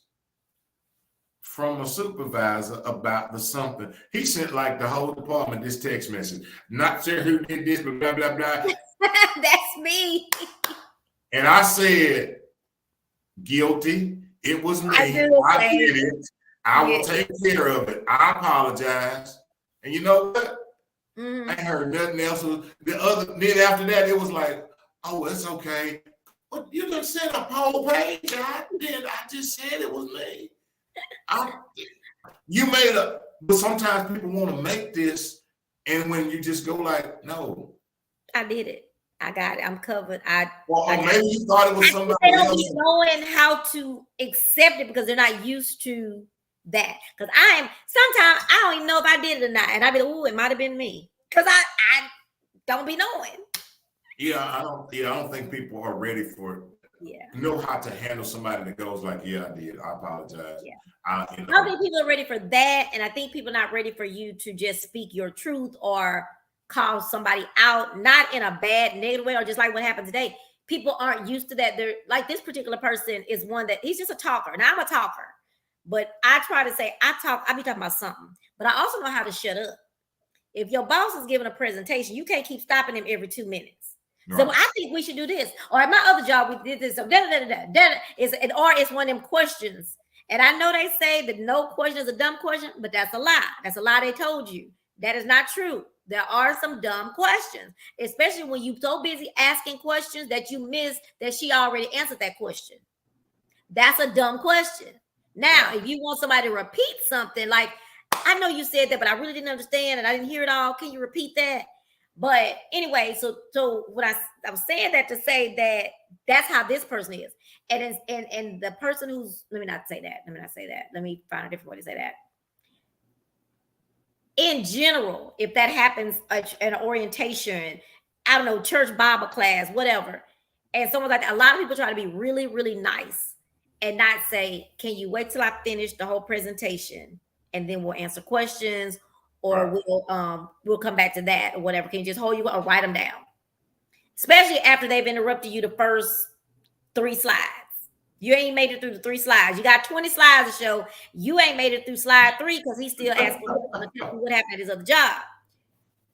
from a supervisor about the something. He sent like the whole department this text message. Not sure who did this, but blah blah blah. That's me. And I said, guilty. It was me. I did it. I will take care of it. I apologize. And you know what? I ain't heard nothing else. Then after that, it was like, oh, it's okay. But you just sent a whole page. I just said it was me. You made but sometimes people want to make this, and when you just go like, no. I did it. I got it. I'm covered. Maybe you thought it was somebody they else. Don't be knowing how to accept it because they're not used to that. Because sometimes I don't even know if I did it or not. And I be like, oh, it might have been me. Because I don't be knowing. I don't think people are ready for it. Know how to handle somebody that goes like, I did. I apologize. I don't think people are ready for that. And I think people are not ready for you to just speak your truth or call somebody out, not in a bad, negative way, or just like what happened today. People aren't used to that. They're like, this particular person is one that he's just a talker. Now I'm a talker, but I try to say, I be talking about something, but I also know how to shut up. If your boss is giving a presentation, you can't keep stopping him every 2 minutes. Right. So I think we should do this. Or at my other job, we did this. So it's one of them questions. And I know they say that no question is a dumb question, but that's a lie. That's a lie they told you. That is not true. There are some dumb questions, especially when you're so busy asking questions that you miss that she already answered that question. That's a dumb question. Now, if you want somebody to repeat something, like, I know you said that, but I really didn't understand and I didn't hear it all. Can you repeat that? But anyway, so what I was saying that to say that that's how this person is. And the person who's, let me not say that. Let me find a different way to say that. In general, if that happens at an orientation, I don't know, church Bible class, whatever, and someone's like, a lot of people try to be really, really nice and not say, can you wait till I finish the whole presentation and then we'll answer questions, or we'll come back to that or whatever. Can you just hold you or write them down? Especially after they've interrupted you the first 3 slides. You ain't made it through the 3 slides. You got 20 slides to show. You ain't made it through slide 3 because he's still asking what happened at his other job.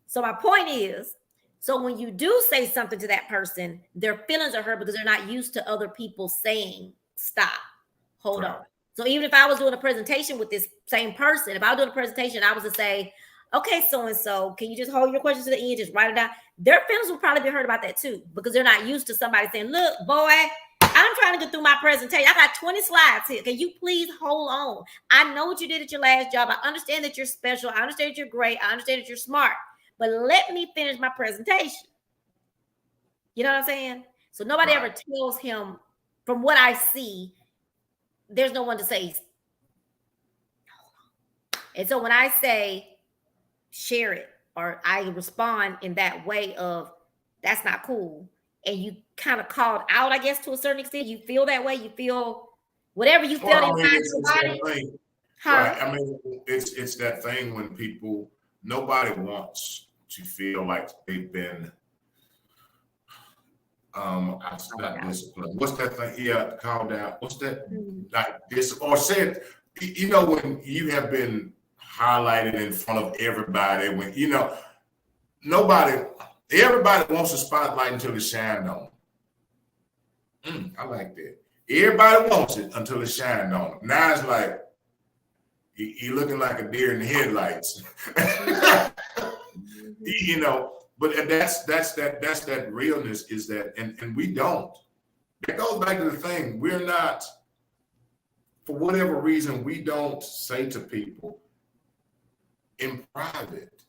So my point is, so when you do say something to that person, their feelings are hurt because they're not used to other people saying, stop, hold on. So even if I was doing a presentation with this same person, if I was doing a presentation, I was to say, okay, so-and-so, can you just hold your questions to the end, just write it down? Their feelings will probably be hurt about that too, because they're not used to somebody saying, look, boy, I I'm trying to get through my presentation. I got 20 slides here. Can you please hold on? I know what you did at your last job. I understand that you're special. I understand that you're great. I understand that you're smart. But let me finish my presentation. You know what I'm saying? So nobody ever tells him, from what I see, there's no one to say. And so when I say share it, or I respond in that way of that's not cool, and you kind of called out, I guess, to a certain extent, you feel that way, you feel whatever you felt inside your body. Right. I mean, it's that thing when people, nobody wants to feel like they've been not disciplined. What's that thing? Yeah, called out. What's that? Like this, or said, you know, when you have been highlighted in front of everybody, when you know everybody wants a spotlight until it's shined on. I like that. Everybody wants it until it's shined on. Now it's like you're looking like a deer in the headlights. You know, but that's that realness is that, and we don't. It goes back to the thing. We're not, for whatever reason, we don't say to people in private,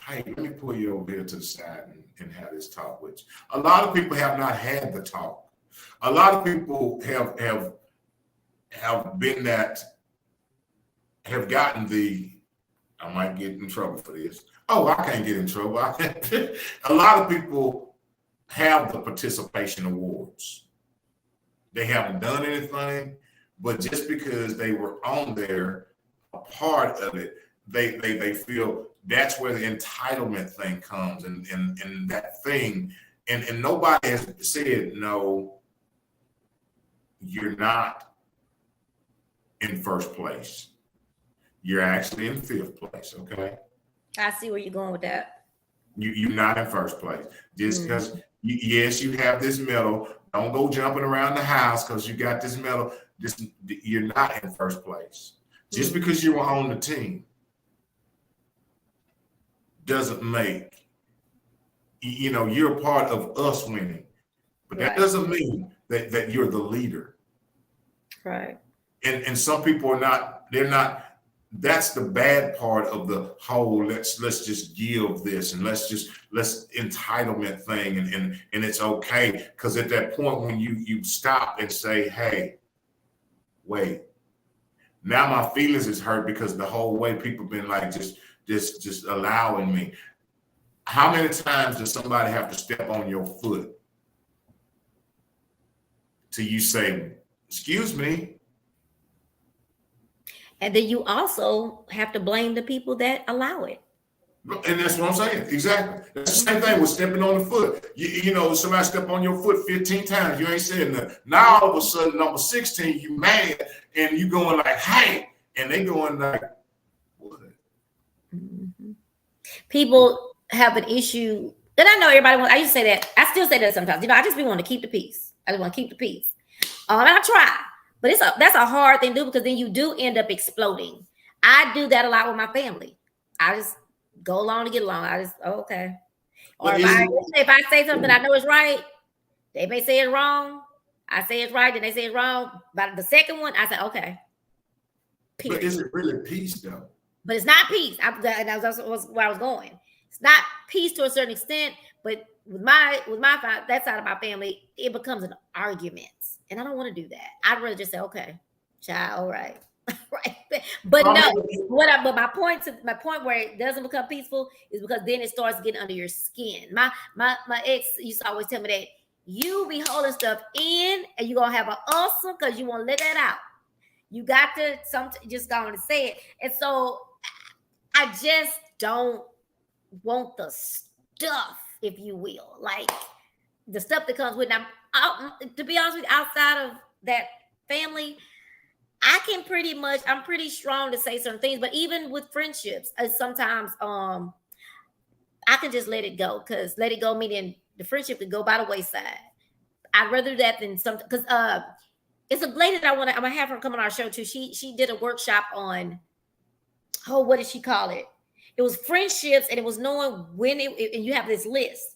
hey, let me pull you over here to the side and have this talk with you. A lot of people have not had the talk. A lot of people have been that, have gotten the, I might get in trouble for this. Oh, I can't get in trouble. A lot of people have the participation awards. They haven't done anything, but just because they were on there, a part of it, they feel that's where the entitlement thing comes, and that thing, and nobody has said, no, you're not in first place. You're actually in fifth place, okay? I see where you're going with that. You're not in first place. Just because, yes, you have this medal, don't go jumping around the house because you got this medal. You're not in first place. Just because you were on the team doesn't make, you know, you're a part of us winning. But that doesn't mean that you're the leader. Right. And some people are not, they're not. That's the bad part of the whole let's just give this and let's entitlement thing, and it's okay, because at that point when you stop and say, hey, wait, now my feelings is hurt because the whole way people been like just allowing me. How many times does somebody have to step on your foot till you say, excuse me? And then you also have to blame the people that allow it. And that's what I'm saying. Exactly. That's the same thing with stepping on the foot. You know, somebody step on your foot 15 times. You ain't saying nothing. Now all of a sudden, number 16, you mad and you going like, hey, and they going like, what? People have an issue. And I know everybody wants, I used to say that. I still say that sometimes. You know, I just be wanting to keep the peace. I just want to keep the peace. And I try. But that's a hard thing to do, because then you do end up exploding. I do that a lot with my family. I just go along to get along. I just, okay. Or if I say something I know is right, they may say it wrong. I say it's right, then they say it's wrong. But the second one, I say, okay. Period. But is it really peace, though? But it's not peace. That's where I was going. It's not peace to a certain extent, but with that side of my family, it becomes an argument. And I don't want to do that. I'd rather just say, okay, child, all right. Right. But no, but my point where it doesn't become peaceful is because then it starts getting under your skin. My ex used to always tell me that you be holding stuff in and you're gonna have an ulcer because you won't let that out. You got to just go on and say it. And so I just don't want the stuff, if you will, like the stuff that comes with it. To be honest with you, outside of that family, I'm pretty strong to say certain things. But even with friendships, sometimes I can just let it go, because let it go meaning the friendship could go by the wayside. I'd rather that than something, because it's a lady that I'm gonna have her come on our show too. She did a workshop on, what did she call it? It was friendships, and it was knowing when and you have this list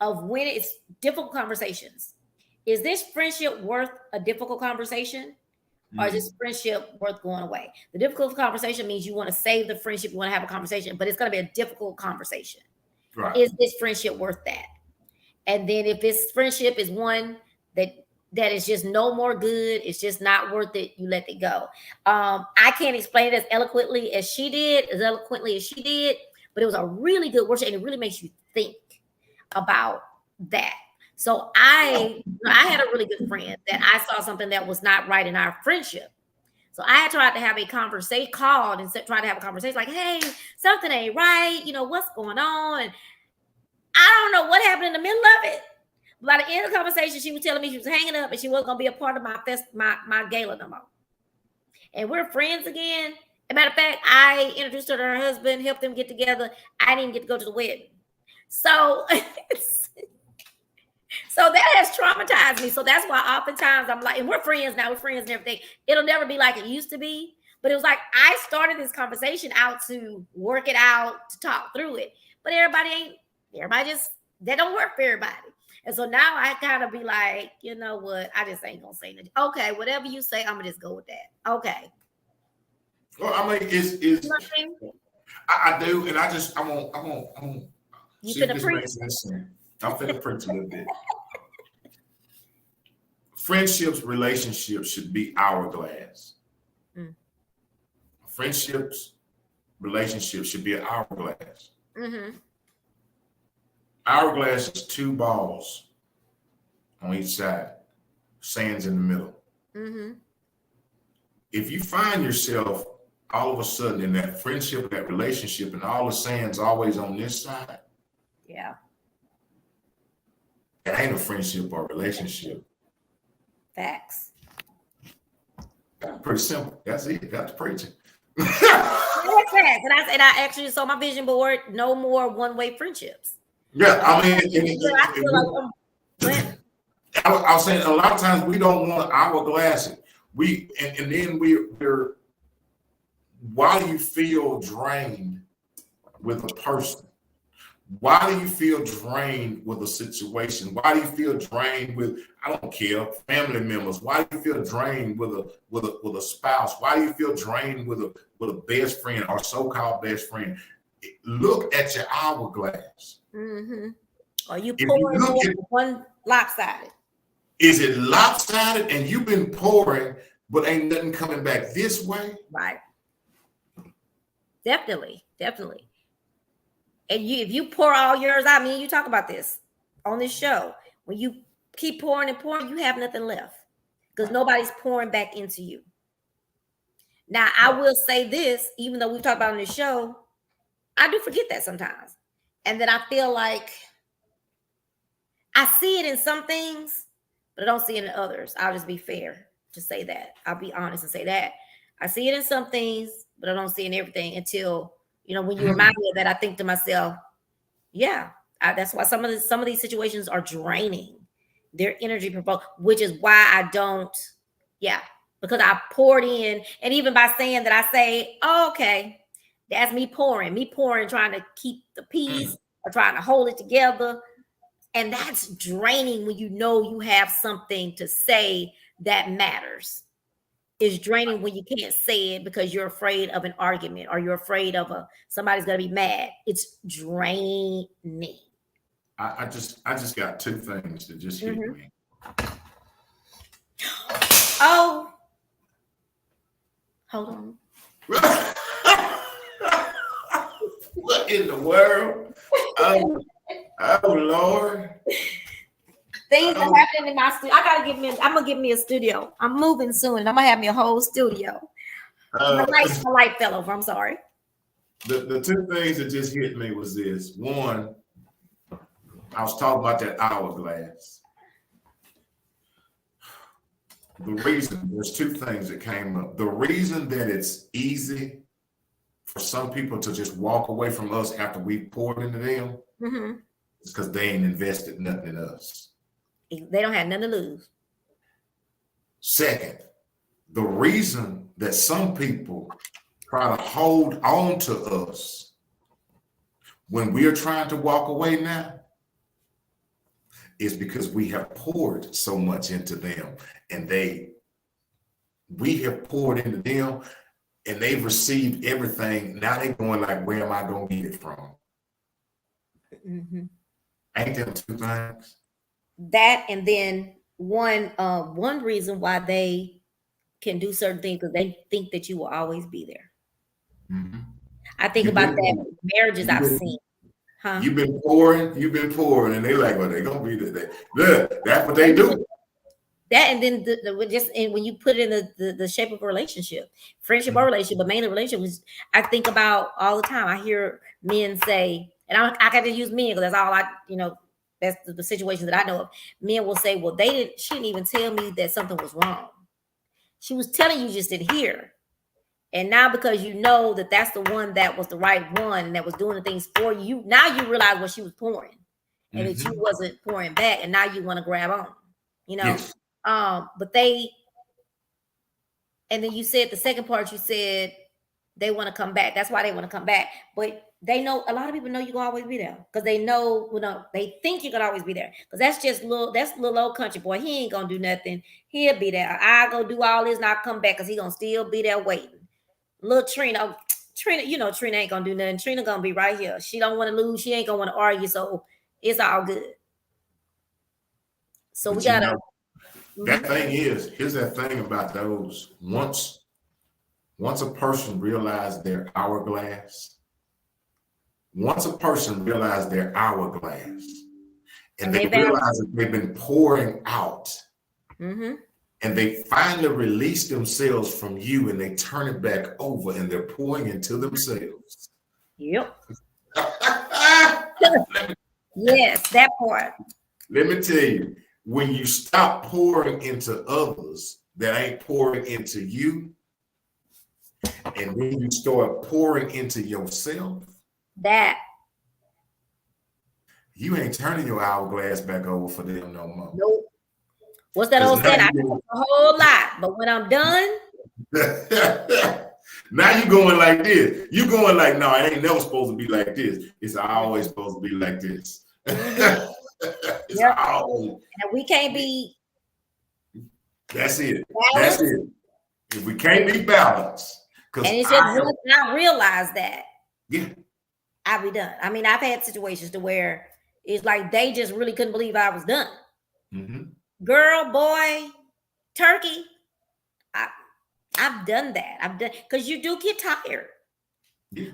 of when it's difficult conversations. Is this friendship worth a difficult conversation? Or is this friendship worth going away? The difficult conversation means you want to save the friendship, you want to have a conversation, but it's going to be a difficult conversation. Right. Is this friendship worth that? And then if this friendship is one that is just no more good, it's just not worth it, you let it go. I can't explain it as eloquently as she did, but it was a really good workshop, and it really makes you think about that. So I had a really good friend that I saw something that was not right in our friendship. So I tried to have a conversation, called and tried to have a conversation like, hey, something ain't right. What's going on? And I don't know what happened in the middle of it. By the end of the conversation, she was telling me she was hanging up and she wasn't going to be a part of my gala no more. And we're friends again. As a matter of fact, I introduced her to her husband, helped them get together. I didn't even get to go to the wedding. So so that has traumatized me. So that's why oftentimes I'm like, and we're friends now, we're friends and everything. It'll never be like it used to be. But it was like I started this conversation out to work it out, to talk through it. But everybody just, that don't work for everybody. And so now I kind of be like, you know what? I just ain't gonna say nothing. Okay, whatever you say, I'm gonna just go with that. Okay. Well, I mean, it's You know what I mean? I do, and I won't. You See finna if this preach? makes sense. I'm finna preach a little bit. Friendships, relationships should be hourglass. Friendships, relationships should be an hourglass. Mm-hmm. Hourglass is two balls on each side, sands in the middle. Mm-hmm. If you find yourself all of a sudden in that friendship, that relationship, and all the sand's always on this side, Yeah. it ain't a friendship or relationship. Facts. Pretty simple. That's it. That's preaching. That's facts. And I actually saw my vision board, no more one-way friendships. Yeah, I mean, I was saying a lot of times we don't want hourglass it. And then we're why do you feel drained with a person? Why do you feel drained with a situation? Why do you feel drained with, I don't care, family members? Why do you feel drained with a spouse? Why do you feel drained with a best friend or so-called best friend? Look at your hourglass. Mm-hmm. Are you pouring one lopsided? Is it lopsided and you've been pouring, but ain't nothing coming back this way? Right. Definitely. And if you pour all yours out, you talk about this on this show. When you keep pouring and pouring, you have nothing left because nobody's pouring back into you. Now, I will say this, even though we've talked about it on this show, I do forget that sometimes. And then I feel like I see it in some things, but I don't see it in others. I'll just be fair to say that. I'll be honest and say that. I see it in some things, but I don't see it in everything until, when you remind me of that, I think to myself, yeah, that's why some of these situations are draining. They're energy provoked, which is why I don't, because I poured in. And even by saying that, I say, oh, okay, that's me pouring, trying to keep the peace or trying to hold it together. And that's draining when you have something to say that matters. It's draining when you can't say it because you're afraid of an argument or you're afraid of somebody's gonna be mad. It's draining. I just got two things that just hit me. Oh, hold on. What in the world? Oh Lord. Things are happening in my studio. I'm gonna give me a studio. I'm moving soon and I'm gonna have me a whole studio. My light fell over. I'm sorry. The two things that just hit me was this. One, I was talking about that hourglass. There's two things that came up. The reason that it's easy for some people to just walk away from us after we poured into them is because they ain't invested nothing in us. They don't have nothing to lose. Second, the reason that some people try to hold on to us when we are trying to walk away now is because we have poured so much into them, and we have poured into them, and they've received everything. Now they're going like, where am I going to get it from? Mm-hmm. Ain't them two things? That, and then one reason why they can do certain things because they think that you will always be there. Mm-hmm. I think You've about been, that with marriages I've been, seen. Huh? You've been pouring, and they like, well, they're gonna be there. Look, that's what they do. That, and then and when you put it in the shape of a relationship, friendship or relationship, but mainly relationships, I think about all the time. I hear men say, and I got to use men because that's all that's the situation that I know of. Men will say, well, she didn't even tell me that something was wrong. She was telling you, just didn't hear. And now because you know that that's the one that was the right one that was doing the things for you, now you realize what she was pouring and that you wasn't pouring back, and now you want to grab on, Yes. But and then you said the second part, you said they want to come back. That's why they want to come back. But they know, a lot of people know you're gonna always be there because they know, they think you're gonna always be there. Because that's little old country boy. He ain't gonna do nothing. He'll be there. I go do all this and I'll come back because he gonna still be there waiting. Little Trina, Trina ain't gonna do nothing. Trina gonna be right here. She don't want to lose. She ain't gonna want to argue. So it's all good. So but we gotta. That thing is, here's that thing about those. Once a person realized their hourglass, and they realize that they've been pouring out, and they finally release themselves from you, and they turn it back over, and they're pouring into themselves. Yep. Yes, that part. Let me tell you, when you stop pouring into others that ain't pouring into you, and then you start pouring into yourself, that you ain't turning your hourglass back over for them no more. Nope. What's that old saying? I can do a whole lot, but when I'm done. Now you going like this. You going like, no, it ain't never supposed to be like this. It's always supposed to be like this. It's always. And we can't be. That's it. Balanced. That's it. If we can't be balanced. And it's just once I realize that. Yeah. I'll be done. I mean, I've had situations to where it's like they just really couldn't believe I was done. Girl, boy, turkey. I've done that. I've done, because you do get tired. Yeah.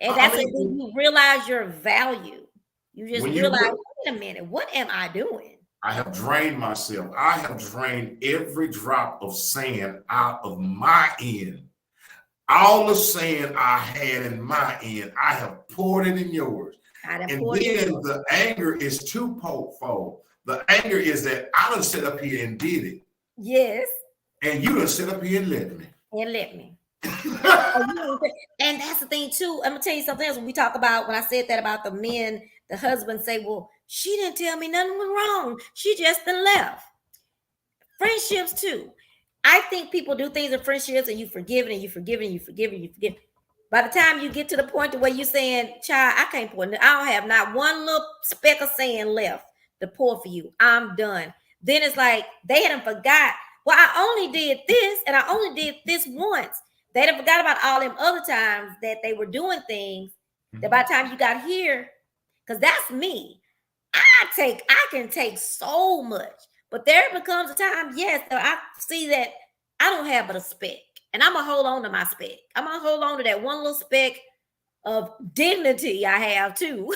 And that's when you realize your value. You just realize, wait a minute, what am I doing? I have drained myself. I have drained every drop of sand out of my end. All the sand I had in my end, I have poured it in yours. And then the anger is twofold. The anger is that I done sit up here and did it. Yes. And you done sit up here and let me. And that's the thing too. I'm gonna tell you something else. When we talk about, when I said that about the men, the husbands say, well, she didn't tell me nothing was wrong. She just done left. Friendships too. I think people do things in friendships and you forgive it and you forgive it and you forgive it and you forgive. By the time you get to the point where you're saying, child, I can't pour, I don't have not one little speck of sand left to pour for you. I'm done. Then it's like they hadn't forgot. Well, I only did this and I only did this once. They hadn't forgot about all them other times that they were doing things that by the time you got here, because that's me. I can take so much. But there becomes a time, yes, I see that I don't have but a speck. And I'm going to hold on to my speck. I'm going to hold on to that one little speck of dignity I have too.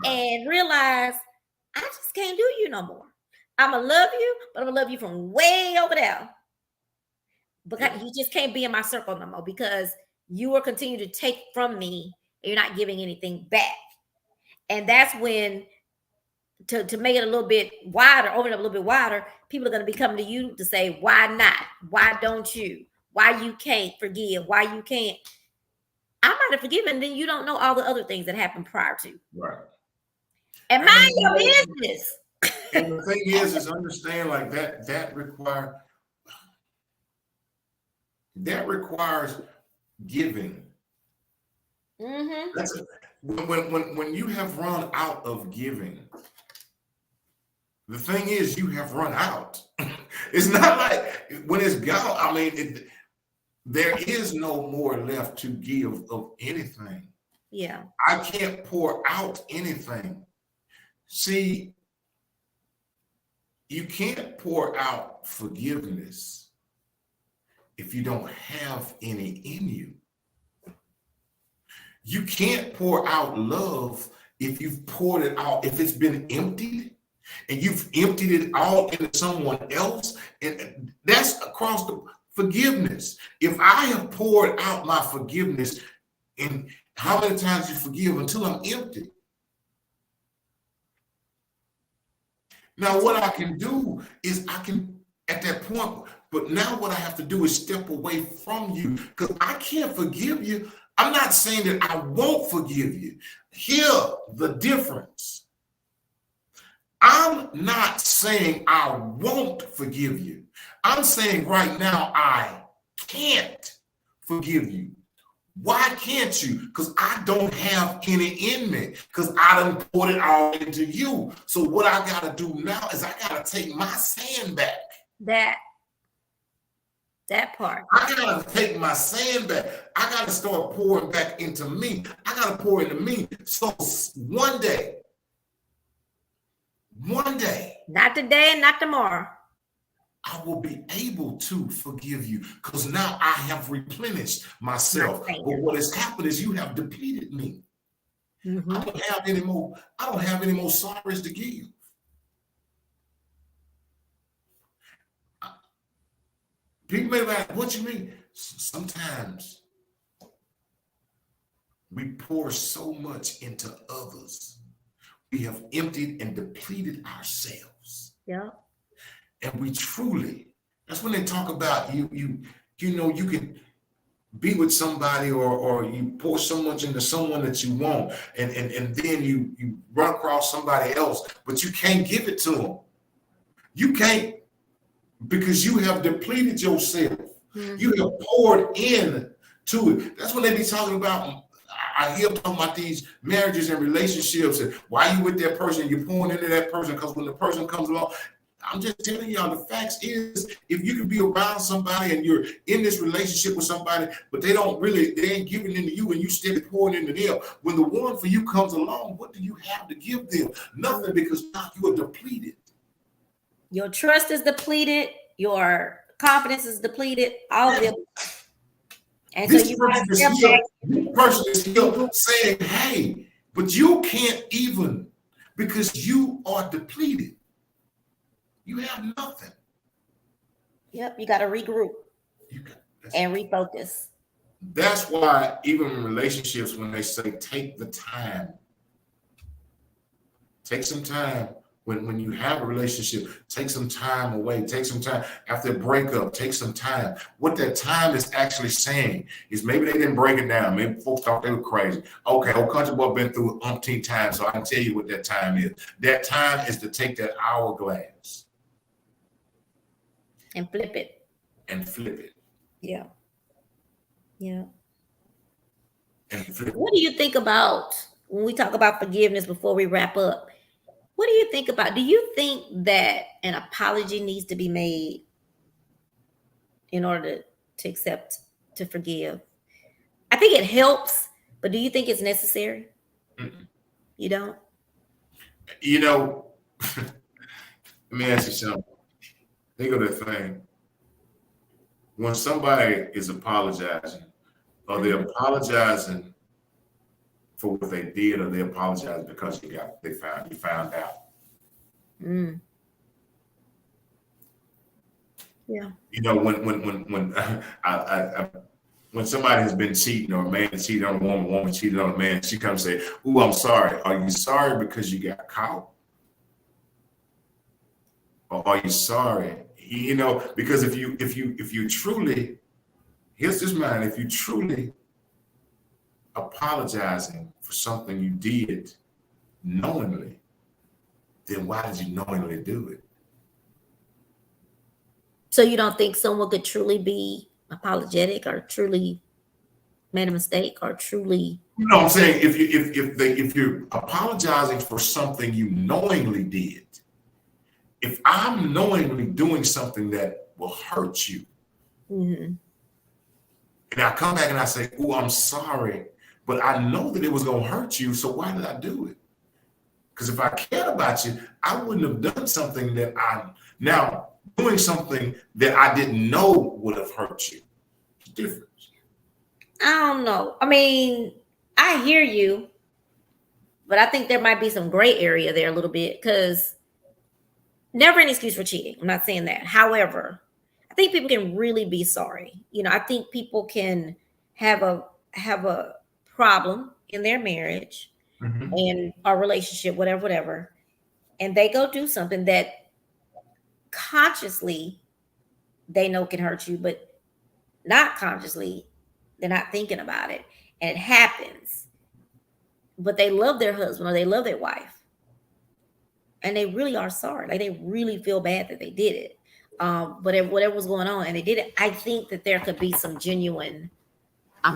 And realize I just can't do you no more. I'm going to love you, but I'm going to love you from way over there. Because you just can't be in my circle no more because you will continue to take from me and you're not giving anything back. And that's when, to make it a little bit wider, open it up a little bit wider, people are going to be coming to you to say, why not? Why don't you? Why you can't forgive? Why you can't? I might have forgiven, and then you don't know all the other things that happened prior to. Right. And mind your business. And the thing is understand like that requires giving. That's it. When you have run out of giving, The thing is, you have run out. It's not like when it's gone. I mean, there is no more left to give of anything. Yeah. I can't pour out anything. See, you can't pour out forgiveness if you don't have any in you. You can't pour out love if you've poured it out, if it's been emptied and you've emptied it all into someone else. And that's across the forgiveness. If I have poured out my forgiveness, and how many times you forgive until I'm empty? Now, what I can do is I can, at that point, but now what I have to do is step away from you because I can't forgive you. I'm not saying that I won't forgive you. Hear the difference. I'm not saying I won't forgive you. I'm saying right now I can't forgive you. Why can't you? Because I don't have any in me, because I done poured it all into you. So what I got to do now is I got to take my sand back. That part. I got to take my sand back. I got to start pouring back into me. I got to pour into me. So one day, not today and not tomorrow, I will be able to forgive you because now I have replenished myself. But what has happened is you have depleted me. Mm-hmm. I don't have any more sorrows to give. People may be like, what you mean? Sometimes we pour so much into others. We have emptied and depleted ourselves. Yeah. And we truly, that's when they talk about you know, you can be with somebody or you pour so much into someone that you want, and then you run across somebody else, but you can't give it to them. You can't, because you have depleted yourself. Mm-hmm. You have poured in to it. That's when they be talking about, I hear talking about these marriages and relationships and why you with that person, you're pouring into that person, because when the person comes along, I'm just telling y'all, the facts is, if you can be around somebody and you're in this relationship with somebody, but they ain't giving into you and you still pouring into them. When the one for you comes along, what do you have to give them? Nothing, because now you are depleted. Your trust is depleted. Your confidence is depleted. All of it. And this so you person is here saying, hey, but you can't even, because you are depleted. You have nothing. Yep, you got to regroup and refocus. That's why even in relationships, when they say take the time, take some time. When you have a relationship, take some time away. Take some time after a breakup. Take some time. What that time is actually saying is, maybe they didn't break it down. Maybe folks thought they were crazy. Okay, old country boy been through umpteen times, so I can tell you what that time is. That time is to take that hourglass and flip it. Yeah. And flip it. What do you think about when we talk about forgiveness before we wrap up? What do you think about? Do you think that an apology needs to be made in order to forgive? I think it helps, but do you think it's necessary? Mm-mm. You don't? You know, let me ask you something. Think of the thing. When somebody is apologizing, are they apologizing for what they did, or they apologize because you found out? Mm. Yeah. You know, when somebody has been cheating, or a man cheated on a woman cheated on a man, she comes and say, "Ooh, I'm sorry." Are you sorry because you got caught? Or are you sorry? You know, because if you truly, here's this man, if you truly apologizing for something you did knowingly, then why did you knowingly do it? So you don't think someone could truly be apologetic, or truly made a mistake, or truly? You know what I'm saying? If you're apologizing for something you knowingly did, if I'm knowingly doing something that will hurt you, and I come back and I say, oh, I'm sorry, but I know that it was going to hurt you, so why did I do it? Because if I cared about you, I wouldn't have done something that now doing something that I didn't know would have hurt you. It's different. I don't know. I mean, I hear you, but I think there might be some gray area there a little bit, because never an excuse for cheating. I'm not saying that. However, I think people can really be sorry. I think people can have a problem in their marriage and our relationship, whatever, and they go do something that consciously they know can hurt you, but not consciously, they're not thinking about it, and it happens. But they love their husband or they love their wife, and they really are sorry. Like, they really feel bad that they did it. But whatever was going on and they did it, I think that there could be some genuine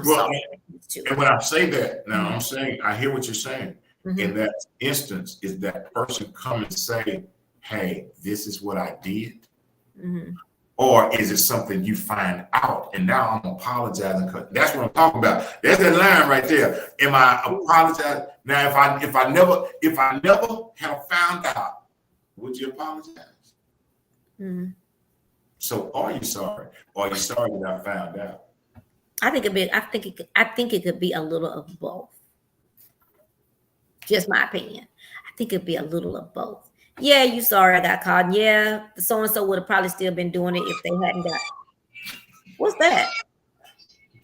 sorry to it. And when I say that, now I'm saying, I hear what you're saying. In that instance, is that person come and say, hey, this is what I did? Or is it something you find out and now I'm apologizing? That's what I'm talking about. There's that line right there. Am I apologizing? Now, if I never have found out, would you apologize? So are you sorry? Or are you sorry that I found out? I think it could be a little of both. Just my opinion. I think it'd be a little of both. Yeah, you sorry I got caught. Yeah, the so-and-so would have probably still been doing it if they hadn't got. What's that?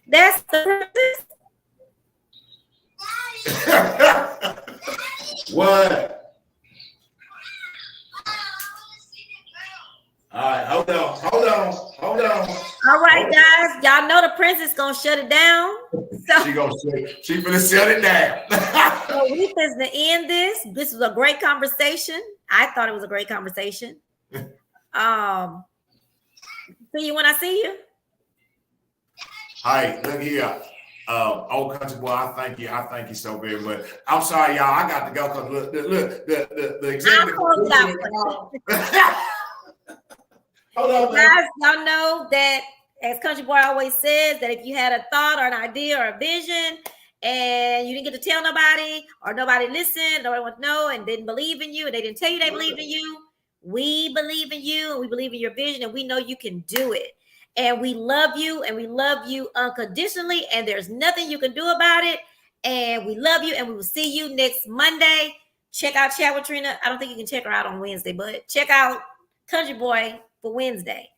That's the What? All right, hold on. All right, guys, y'all know the princess gonna shut it down. So she finna shut it down. So we finna end this. This was a great conversation. I thought it was a great conversation. See you when I see you. Hi, look here. Old country boy, I thank you so very much. I'm sorry, y'all. I got to go because look, the executive. Hold on, guys. Y'all know that, as Country Boy always says, that if you had a thought or an idea or a vision and you didn't get to tell nobody, or nobody listened, nobody wanted to know and didn't believe in you, and they didn't tell you they believe in you, we believe in you and we believe in your vision, and we know you can do it. And we love you, and we love you unconditionally, and there's nothing you can do about it. And we love you, and we will see you next Monday. Check out Chat with Trina. I don't think you can check her out on Wednesday, but check out Country Boy for Wednesday.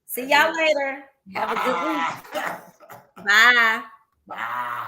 See y'all later. Have a good week. Bye. Bye.